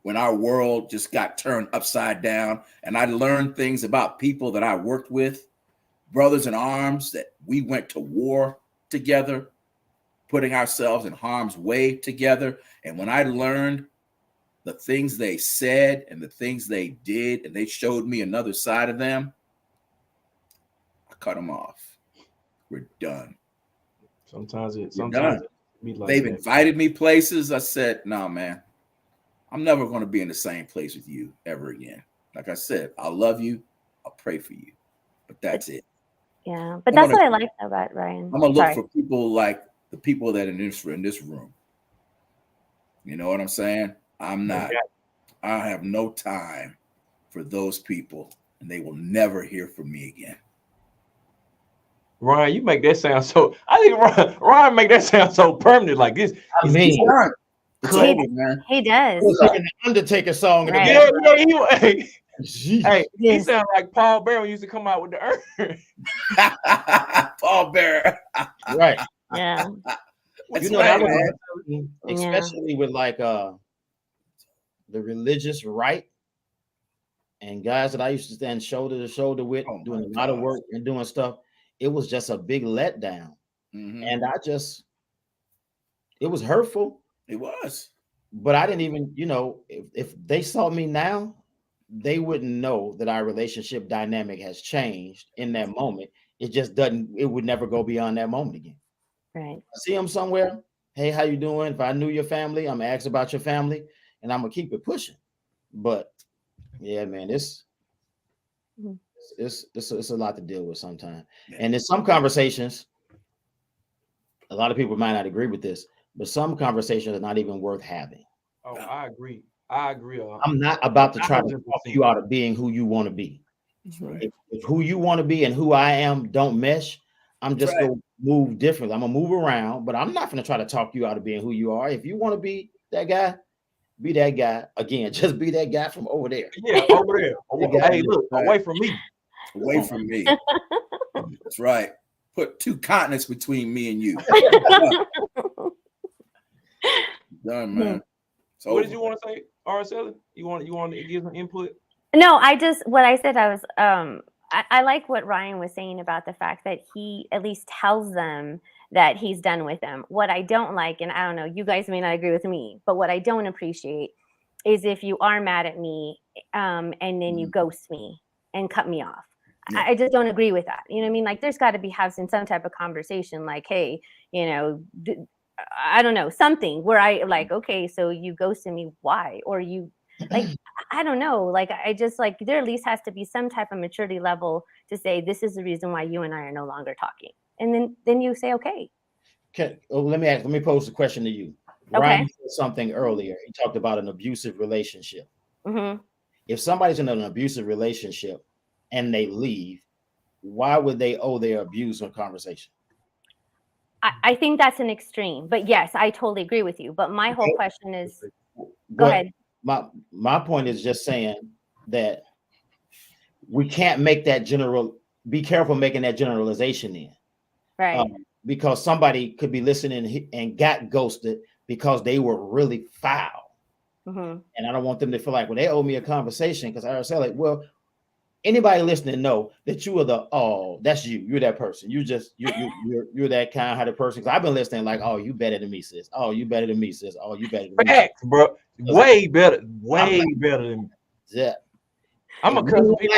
[SPEAKER 2] When our world just got turned upside down, and I learned things about people that I worked with, brothers in arms, that we went to war together, putting ourselves in harm's way together. And when I learned the things they said and the things they did, and they showed me another side of them, I cut them off. We're done.
[SPEAKER 1] Sometimes it be like
[SPEAKER 2] they've
[SPEAKER 1] that.
[SPEAKER 2] invited me places. I said, no, man, I'm never going to be in the same place with you ever again. Like I said, I love you. I'll pray for you. But that's it.
[SPEAKER 3] Yeah, but that's what I like about Ryan.
[SPEAKER 2] I'm going to look for people like the people that are in this room. You know what I'm saying? I have no time for those people, and they will never hear from me again.
[SPEAKER 1] Ryan, you make that sound so. I think Ryan make that sound so permanent. Like this.
[SPEAKER 4] I mean,
[SPEAKER 2] it's over, man.
[SPEAKER 3] He does.
[SPEAKER 4] It's like an Undertaker song.
[SPEAKER 3] Right.
[SPEAKER 1] Hey, he sound like Paul Bearer used to come out with the urn.
[SPEAKER 2] Paul Bearer.
[SPEAKER 4] Right.
[SPEAKER 3] Yeah.
[SPEAKER 4] Especially with like the religious right and guys that I used to stand shoulder to shoulder with, doing a lot of work and doing stuff. It was just a big letdown. And it was hurtful.
[SPEAKER 2] It was.
[SPEAKER 4] But I didn't even, if they saw me now, they wouldn't know that our relationship dynamic has changed in that moment. It would never go beyond that moment again.
[SPEAKER 3] Right.
[SPEAKER 4] I see them somewhere. Hey, how you doing? If I knew your family, I'm gonna ask about your family, and I'm gonna keep it pushing. But yeah, man, it's a lot to deal with sometimes. Yeah. And in some conversations, a lot of people might not agree with this, but some conversations are not even worth having.
[SPEAKER 1] Oh, I agree.
[SPEAKER 4] I'm not about to try to talk you out of being who you want to be. Right. If who you want to be and who I am don't mesh, I'm just going to move differently. I'm going to move around, but I'm not going to try to talk you out of being who you are. If you want to be that guy, be that guy. Again, just be that guy from over there.
[SPEAKER 1] Yeah, over there. Hey, look, away from me.
[SPEAKER 2] Away from me. That's right. Put 2 continents between me and you. Done, man.
[SPEAKER 1] So what did you want to say, Araceli? You want to give some input?
[SPEAKER 3] No, what I said, I was I like what Ryan was saying about the fact that he at least tells them that he's done with them. What I don't like, and I don't know, you guys may not agree with me, but what I don't appreciate is if you are mad at me and then you ghost me and cut me off.
[SPEAKER 2] Yeah.
[SPEAKER 3] I just don't agree with that. You know what I mean? Like there's got to be having some type of conversation like, hey, you know, I don't know, something where I like, okay, so you ghosted me. Why? Or you like, I don't know. Like, I just like, there at least has to be some type of maturity level to say, this is the reason why you and I are no longer talking. And then you say, okay.
[SPEAKER 4] Okay. Let me pose the question to you.
[SPEAKER 3] Okay.
[SPEAKER 4] Ryan said something earlier. He talked about an abusive relationship.
[SPEAKER 3] Mm-hmm.
[SPEAKER 4] If somebody's in an abusive relationship and they leave, why would they owe their abuse on conversation?
[SPEAKER 3] I think that's an extreme, but yes, I totally agree with you. But my whole question is, go ahead.
[SPEAKER 4] My point is just saying that we can't make that general. Be careful making that generalization in,
[SPEAKER 3] right?
[SPEAKER 4] Because somebody could be listening and got ghosted because they were really foul, and I don't want them to feel like, well, they owe me a conversation because Araceli, well, anybody listening know that you are that's you're that person. You're that kind-hearted person. Because I've been listening like, oh, you better than me, sis. Oh, you better than me, sis. Oh, you better than me.
[SPEAKER 1] Facts, bro. Way better than me.
[SPEAKER 4] Yeah.
[SPEAKER 1] I'm a cousin people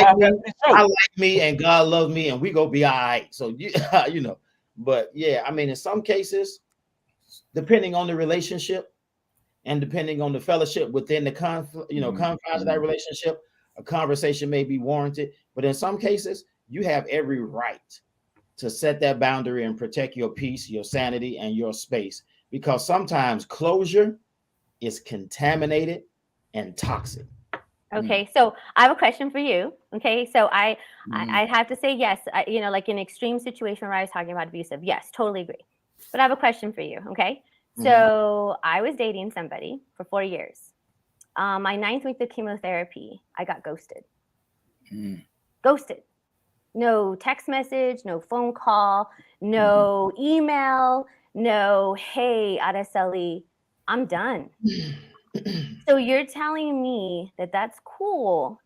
[SPEAKER 4] I like me and God loves me and we go be all right. So you know, but yeah, I mean, in some cases, depending on the relationship and depending on the fellowship within the confines of that relationship, a conversation may be warranted. But in some cases, you have every right to set that boundary and protect your peace, your sanity, and your space. Because sometimes closure is contaminated and toxic.
[SPEAKER 3] Okay, so I have a question for you. Okay, so I have to say yes. Like in extreme situation where I was talking about abusive, yes, totally agree. But I have a question for you. Okay, so I was dating somebody for 4 years. My 9th week of chemotherapy, I got ghosted. Ghosted. No text message, no phone call, no email, no, hey, Araceli, I'm done. So you're telling me that that's cool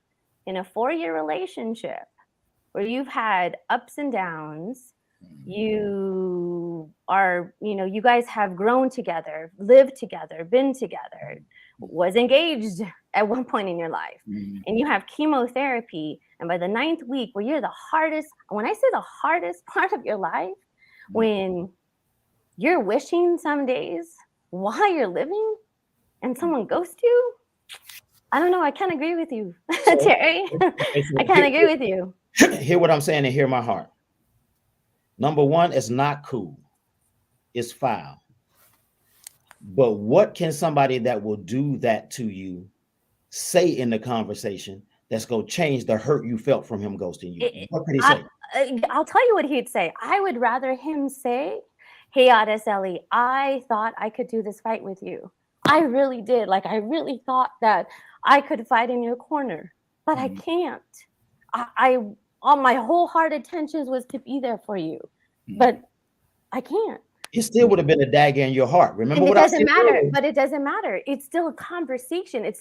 [SPEAKER 3] in a 4-year relationship where you've had ups and downs. You are, you guys have grown together, lived together, been together, was engaged at one point in your life, and you have chemotherapy. And by the 9th week, where you're the hardest, when I say the hardest part of your life, when you're wishing some days while you're living and someone ghosts you, I don't know. I can't agree with you, Terry. I can't agree with you.
[SPEAKER 4] Hear what I'm saying and hear my heart. Number one, it's not cool. It's foul. But what can somebody that will do that to you say in the conversation that's going to change the hurt you felt from him ghosting you? What could he say?
[SPEAKER 3] I'll tell you what he'd say. I would rather him say, hey, Araceli, I thought I could do this fight with you. I really did. Like, I really thought that I could fight in your corner, but I can't. All my wholehearted intentions was to be there for you, but I can't.
[SPEAKER 4] It still would have been a dagger in your heart. Remember what
[SPEAKER 3] I
[SPEAKER 4] said?
[SPEAKER 3] It doesn't matter, but it doesn't matter. It's still a conversation.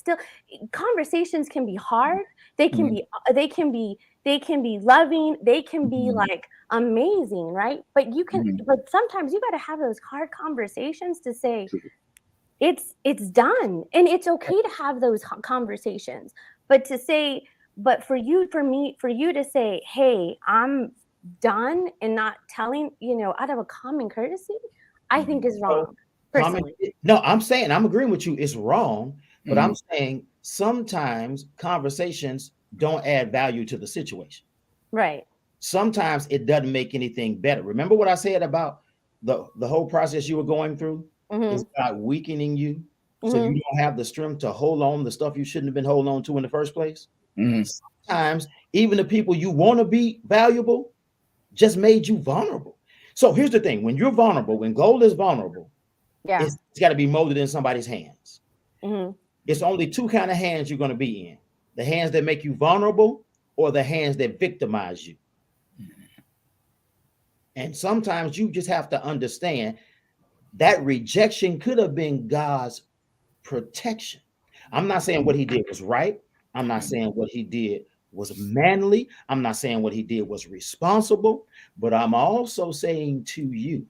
[SPEAKER 3] Conversations can be hard. They can be loving. They can be like amazing, right? But but sometimes you got to have those hard conversations to say it's done, and it's okay to have those conversations. But for you to say, hey, I'm done, and not telling, out of a common courtesy, I think is wrong. Personally.
[SPEAKER 4] No, I'm saying, I'm agreeing with you. It's wrong, but I'm saying sometimes conversations don't add value to the situation.
[SPEAKER 3] Right.
[SPEAKER 4] Sometimes it doesn't make anything better. Remember what I said about the whole process you were going through is about weakening you, so you don't have the strength to hold on the stuff you shouldn't have been holding on to in the first place. Sometimes even the people you want to be valuable just made you vulnerable. So here's the thing: when you're vulnerable, when gold is vulnerable, it's got to be molded in somebody's hands. It's only two kind of hands you're going to be in: the hands that make you vulnerable, or the hands that victimize you. And sometimes you just have to understand that rejection could have been God's protection. I'm not saying what he did was right. I'm not saying what he did was manly. I'm not saying what he did was responsible, but I'm also saying to you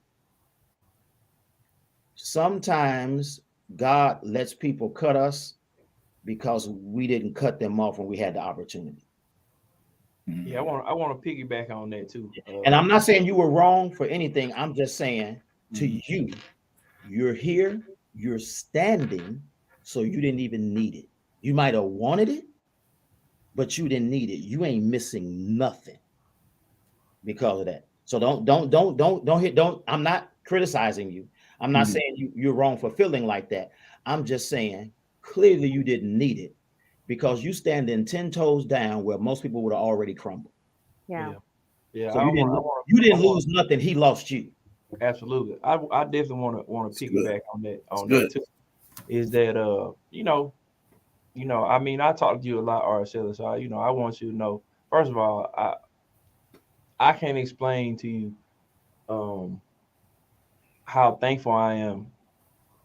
[SPEAKER 4] sometimes God lets people cut us because we didn't cut them off when we had the opportunity.
[SPEAKER 1] Yeah, I want to piggyback on that too.
[SPEAKER 4] And I'm not saying you were wrong for anything. I'm just saying to
[SPEAKER 2] Mhm.
[SPEAKER 4] you, you're here, you're standing, so you didn't even need it. You might have wanted it, but you didn't need it. You ain't missing nothing because of that. So don't. I'm not criticizing you. I'm not
[SPEAKER 2] Mhm.
[SPEAKER 4] saying you're wrong for feeling like that. I'm just saying clearly you didn't need it because you standing 10 toes down where most people would have already crumbled.
[SPEAKER 3] Yeah.
[SPEAKER 1] Yeah, yeah.
[SPEAKER 4] So
[SPEAKER 1] I
[SPEAKER 4] you
[SPEAKER 1] want.
[SPEAKER 4] didn't
[SPEAKER 1] I want.
[SPEAKER 4] you
[SPEAKER 1] I
[SPEAKER 4] didn't
[SPEAKER 1] want.
[SPEAKER 4] lose nothing. He lost you.
[SPEAKER 1] Absolutely. I definitely want
[SPEAKER 2] It's
[SPEAKER 1] to
[SPEAKER 2] good.
[SPEAKER 1] piggyback on that
[SPEAKER 2] It's good.
[SPEAKER 1] too. Is that I mean, I talked to you a lot, Araceli, so I want you to know. First of all, I can't explain to you um how thankful I am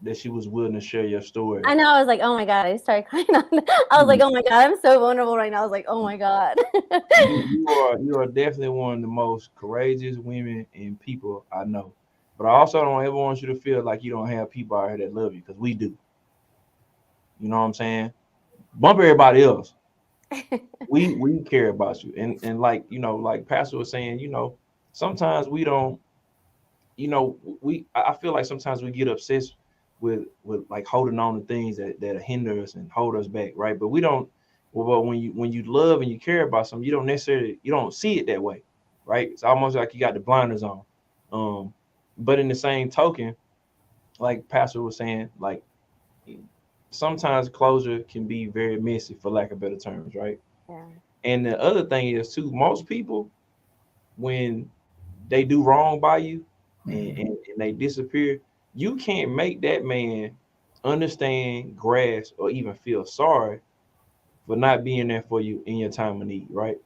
[SPEAKER 1] that she was willing to share your story.
[SPEAKER 3] I know. I was like, oh my God. I started crying on I was like,
[SPEAKER 2] Mhm.
[SPEAKER 3] oh my God, I'm so vulnerable right now. I was like, oh my God.
[SPEAKER 1] You are definitely one of the most courageous women and people I know. But I also don't ever want you to feel like you don't have people out here that love you because we do. You know what I'm saying? Bump everybody else. We care about you, and like like Pastor was saying, sometimes we don't. I feel like sometimes we get obsessed with like holding on to things that hinder us and hold us back, right? But we don't. Well, when you love and you care about something, you don't see it that way, right? It's almost like you got the blinders on. Um, but in the same token, like Pastor was saying, like sometimes closure can be very messy, for lack of better terms, right?
[SPEAKER 3] Yeah.
[SPEAKER 1] And the other thing is too, most people when they do wrong by you and,
[SPEAKER 2] Mhm.
[SPEAKER 1] and they disappear, you can't make that man understand, grasp, or even feel sorry for not being there for you in your time of need, right?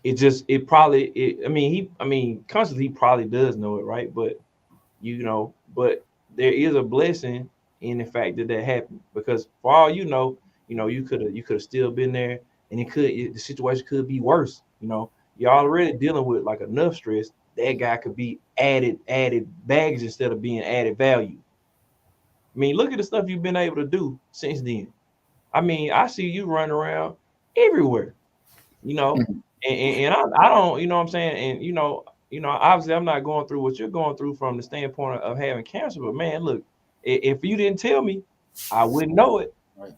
[SPEAKER 1] I mean, consciously he probably does know it, right? But there is a blessing in the fact that that happened because for all you could have still been there, and the situation could be worse. You're already dealing with like enough stress. That guy could be added baggage instead of being added value. I mean, look at the stuff you've been able to do since then. I mean, I see you run around everywhere, you know,
[SPEAKER 2] Mhm.
[SPEAKER 1] and I don't, you know what I'm saying, and obviously I'm not going through what you're going through from the standpoint of having cancer, but man, look, if you didn't tell me, I wouldn't know it.
[SPEAKER 4] Right.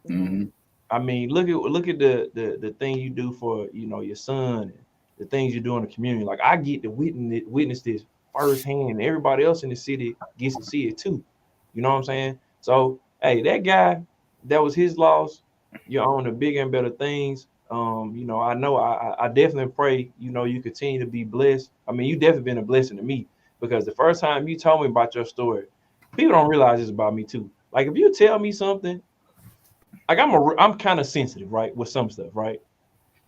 [SPEAKER 3] Yeah.
[SPEAKER 2] Mhm.
[SPEAKER 1] I mean, look at the thing you do for your son, and the things you do in the community. Like I get to witness this firsthand, and everybody else in the city gets to see it too. You know what I'm saying? So hey, that guy, that was his loss. You're on the bigger and better things. I know I definitely pray, you continue to be blessed. I mean, you definitely been a blessing to me because the first time you told me about your story, people don't realize this about me too. Like if you tell me something, like I'm kind of sensitive, right, with some stuff, right?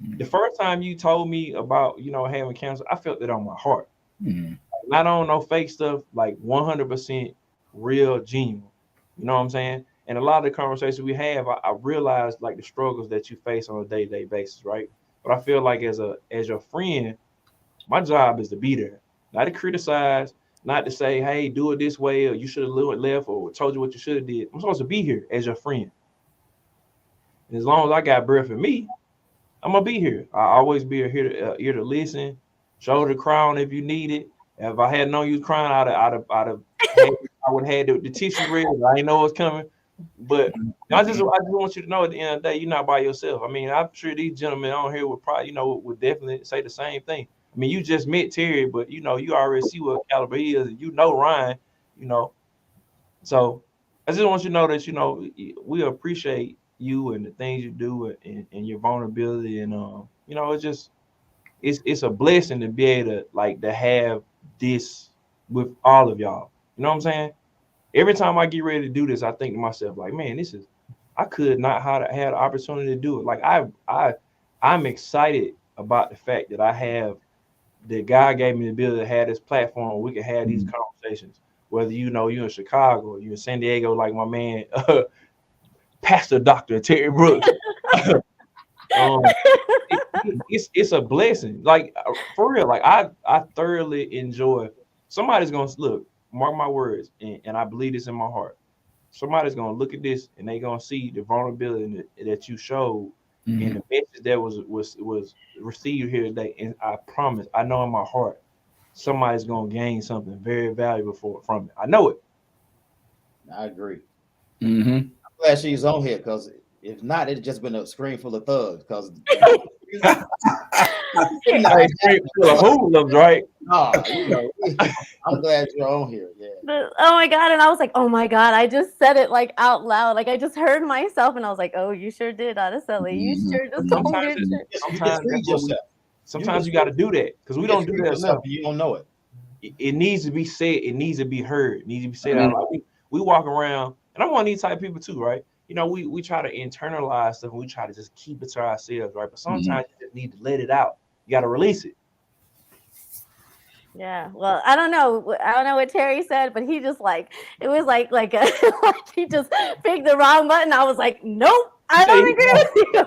[SPEAKER 1] The
[SPEAKER 2] Mhm.
[SPEAKER 1] first time you told me about having cancer, I felt it on my heart.
[SPEAKER 2] Mhm.
[SPEAKER 1] Not on no fake stuff, like 100% real, genuine. You know what I'm saying? And a lot of the conversations we have, I realize like the struggles that you face on a day-to-day basis, right? But I feel like as your friend, my job is to be there, not to criticize, not to say, hey, do it this way, or you should have left, or told you what you should have did. I'm supposed to be here as your friend. And as long as I got breath in me, I'm gonna be here. I always be here to listen, shoulder the crown if you need it. If I had known you was crying, I would have had the tissue ready. I didn't know it was coming, but I just want you to know at the end of the day, you're not by yourself. I mean, I'm sure these gentlemen on here would probably would definitely say the same thing. I mean, you just met Terry, but you already see what caliber he is, and Ryan, you know. So I just want you to know that we appreciate you and the things you do and your vulnerability and it's just it's a blessing to be able to like to have this with all of y'all. You know what I'm saying? Every time I get ready to do this, I think to myself like, man, I could not have had the opportunity to do it. Like I'm excited about the fact that I have that God gave me the ability to have this platform where we can have these
[SPEAKER 2] Mhm.
[SPEAKER 1] conversations. Whether you're in Chicago, you're in San Diego, like my man, Pastor Doctor Terry Brooks. um, it's a blessing. Like for real, like I thoroughly enjoy. Somebody's gonna look. mark my words, and I believe this in my heart. Somebody's gonna look at this and they gonna see the vulnerability that you showed and the message that was received here today. And I promise, I know in my heart, somebody's gonna gain something very valuable from it. I know it.
[SPEAKER 4] I agree.
[SPEAKER 2] Mm-hmm.
[SPEAKER 4] I'm glad she's on here because if not, it'd just been a screen full of thugs. Because
[SPEAKER 1] Hey, straight full of hoodlums, right?
[SPEAKER 4] I'm glad you're on here. Yeah.
[SPEAKER 3] Oh my God. And I was like, oh my God, I just said it like out loud. Like I just heard myself and I was like, oh, you sure did, Araceli. You sure just told
[SPEAKER 1] Sometimes,
[SPEAKER 3] your truth.
[SPEAKER 1] sometimes,
[SPEAKER 4] read yourself.
[SPEAKER 1] sometimes you got to do that because we don't do that enough.
[SPEAKER 4] You don't know it.
[SPEAKER 1] It needs to be said. It needs to be heard. It needs to be said out loud. We walk around, and I'm one of these type of people too, right? You know, we try to internalize stuff and we try to just keep it to ourselves, right? But sometimes you just need to let it out. You got to release it.
[SPEAKER 3] Yeah. Well, I don't know what Terry said, but he just like it was like like he just picked the wrong button. I was like, nope, I don't agree with you.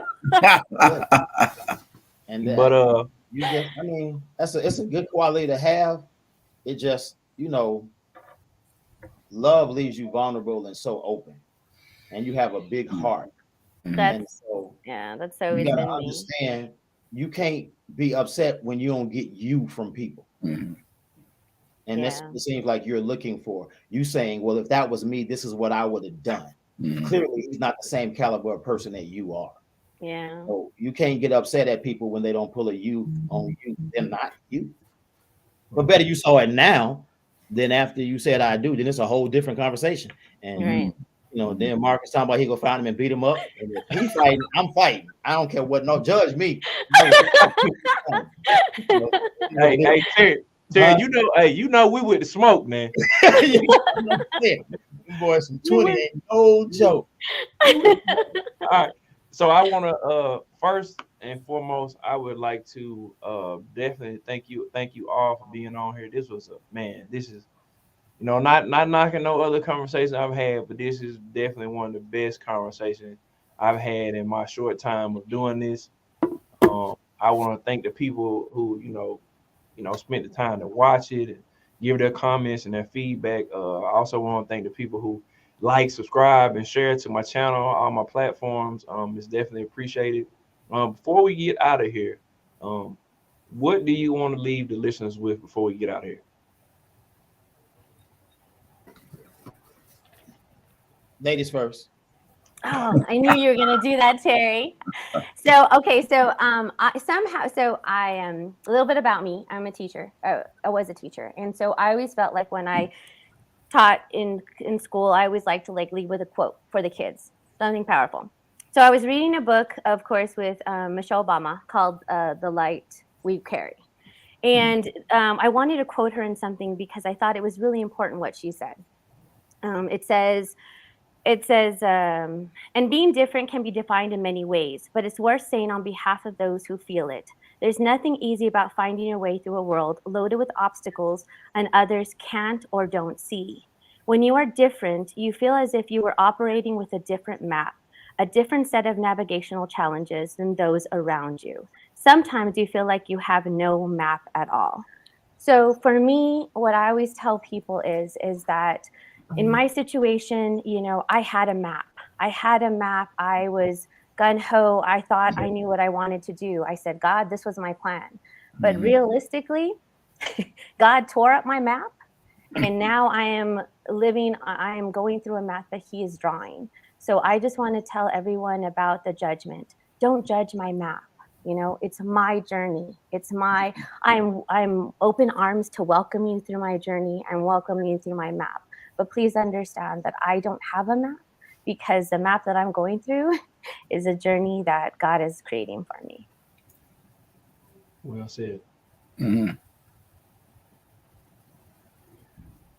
[SPEAKER 4] And
[SPEAKER 1] but
[SPEAKER 4] you just, I mean, it's a good quality to have. It just, love leaves you vulnerable and so open, and you have a big heart.
[SPEAKER 3] That's always
[SPEAKER 4] you gotta
[SPEAKER 3] been me.
[SPEAKER 4] understand you can't be upset when you don't get you from people. And that's what it seems like you're looking for. You saying, well, if that was me, this is what I would have done. Clearly, he's not the same caliber of person that you are.
[SPEAKER 3] Yeah.
[SPEAKER 4] So you can't get upset at people when they don't pull a you on you. They're not you. But better you saw it now than after you said I do. Then it's a whole different conversation. And then Marcus talking about he gonna find him and beat him up. And if he fighting, I'm fighting. I don't care what. No, judge me.
[SPEAKER 1] Hey, Terry, you know we with the smoke, man.
[SPEAKER 4] Boy, some 20 ain't no joke.
[SPEAKER 1] All right. So I want to first and foremost, I would like to definitely thank you all for being on here. This was this is not knocking no other conversation I've had, but this is definitely one of the best conversations I've had in my short time of doing this. I want to thank the people who spent the time to watch it and give their comments and their feedback. I also want to thank the people who like, subscribe, and share to my channel, all my platforms. It's definitely appreciated. Before we get out of here, what do you want to leave the listeners with before we get out of here?
[SPEAKER 4] Ladies first.
[SPEAKER 3] Oh, I knew you were gonna do that, Terry. So I am a little bit about me. I'm a teacher. I was a teacher, and so I always felt like when I taught in school, I always like to lead with a quote for the kids, something powerful. So I was reading a book, of course, with Michelle Obama called "The Light We Carry," and I wanted to quote her in something because I thought it was really important what she said. It says, and being different can be defined in many ways, but it's worth saying on behalf of those who feel it. There's nothing easy about finding your way through a world loaded with obstacles and others can't or don't see. When you are different, you feel as if you were operating with a different map, a different set of navigational challenges than those around you. Sometimes you feel like you have no map at all. So for me, what I always tell people is that in my situation, I had a map. I was gun-ho. I thought I knew what I wanted to do. I said, God, this was my plan. But realistically, God tore up my map. And now I am going through a map that he is drawing. So I just want to tell everyone about the judgment. Don't judge my map. It's my journey. I'm open arms to welcome you through my journey and welcome you through my map. But please understand that I don't have a map because the map that I'm going through is a journey that God is creating for me.
[SPEAKER 1] Well said.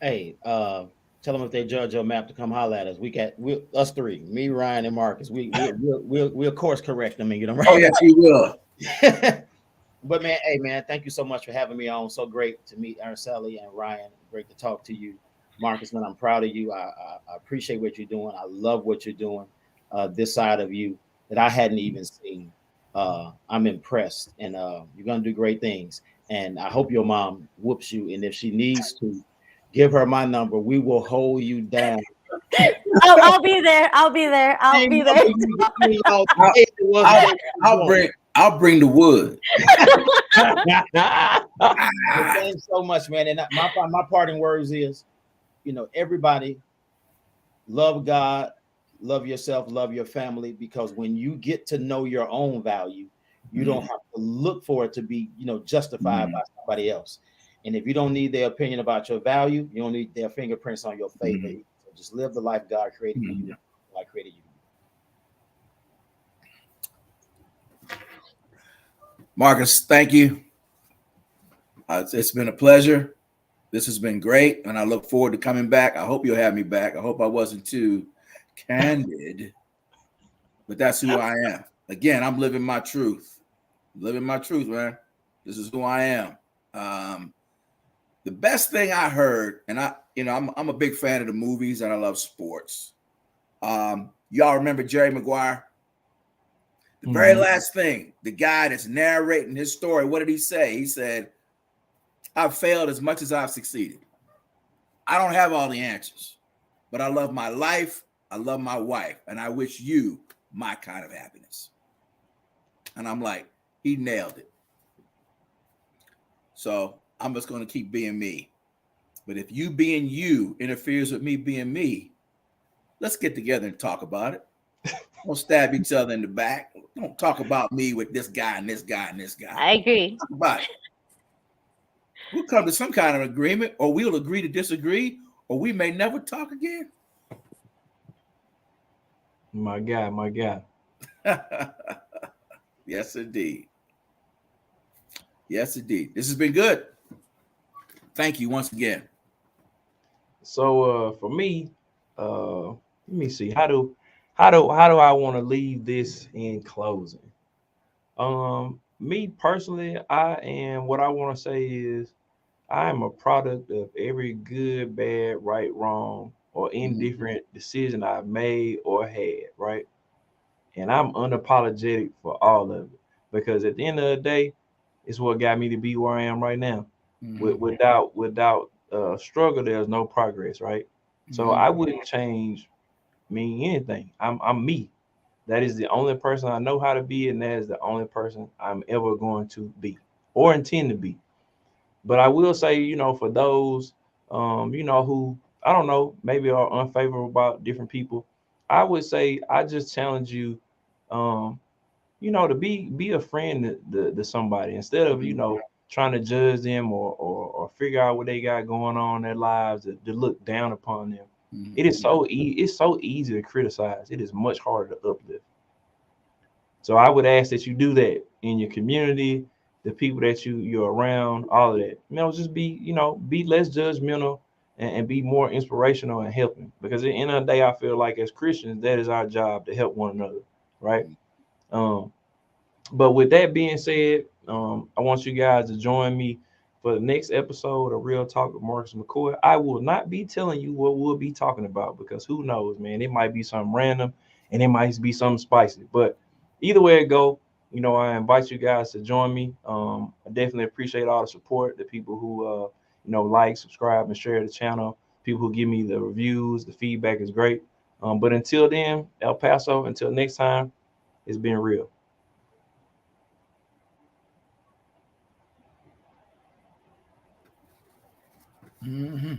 [SPEAKER 4] Hey, tell them if they judge your map to come holler at us. Us three, me, Ryan, and Marcus. We'll course correct them and get them right.
[SPEAKER 2] Oh yes, we will.
[SPEAKER 4] But man, thank you so much for having me on. So great to meet Araceli and Ryan. Great to talk to you. Marcus, man, I'm proud of you. I appreciate what you're doing. I love what you're doing. This side of you that I hadn't even seen. I'm impressed, and you're gonna do great things. And I hope your mom whoops you. And if she needs to, Give her my number. We will hold you down.
[SPEAKER 3] I'll be there. I'll be there. I'll be there.
[SPEAKER 2] I'll bring the wood.
[SPEAKER 4] Thanks so much, man. And my parting words is, everybody love God, love yourself, love your family, because when you get to know your own value, you don't have to look for it to be, justified by somebody else. And if you don't need their opinion about your value, you don't need their fingerprints on your favor. So just live the life God created for you, like created you.
[SPEAKER 2] Marcus, thank you. It's been a pleasure. This has been great, and I look forward to coming back. I hope you'll have me back. I hope I wasn't too candid, but that's who I am. Again, I'm living my truth. Living my truth, man. This is who I am. The best thing I heard, and I'm a big fan of the movies, and I love sports. Y'all remember Jerry Maguire? The very last thing, the guy that's narrating his story, what did he say? He said, I've failed as much as I've succeeded. I don't have all the answers, but I love my life. I love my wife, and I wish you my kind of happiness. And I'm like, he nailed it. So I'm just going to keep being me. But if you being you interferes with me being me, let's get together and talk about it. Don't stab each other in the back. Don't talk about me with this guy and this guy and this guy.
[SPEAKER 3] I agree.
[SPEAKER 2] Talk about it. We'll come to some kind of agreement, or we'll agree to disagree, or we may never talk again.
[SPEAKER 1] My God.
[SPEAKER 2] Yes, indeed. Yes, indeed. This has been good. Thank you once again.
[SPEAKER 1] So for me, let me see. How do I want to leave this in closing? Me personally, what I want to say is I am a product of every good, bad, right, wrong, or indifferent decision I've made or had, right? And I'm unapologetic for all of it, because at the end of the day, it's what got me to be where I am right now. Without struggle, there's no progress, right? So I wouldn't change me anything. I'm me. That is the only person I know how to be, and that is the only person I'm ever going to be or intend to be. But I will say, for those, who I don't know, maybe are unfavorable about different people, I would say I just challenge you, um, to be a friend to somebody instead of trying to judge them or figure out what they got going on in their lives to look down upon them. It is it's so easy to criticize. It is much harder to uplift. So I would ask that you do that in your community, the people that you're around, all of that. Just be less judgmental and be more inspirational and helping. Because at the end of the day, I feel like as Christians, that is our job to help one another, right? But with that being said, I want you guys to join me for the next episode of Real Talk with Marcus McCoy. I will not be telling you what we'll be talking about, because who knows, man? It might be something random and it might be something spicy. But either way it go, I invite you guys to join me. I definitely appreciate all the support, the people who like, subscribe, and share the channel, people who give me the reviews, the feedback is great. But until then, El Paso, until next time, it's been real.
[SPEAKER 2] Mm-hmm.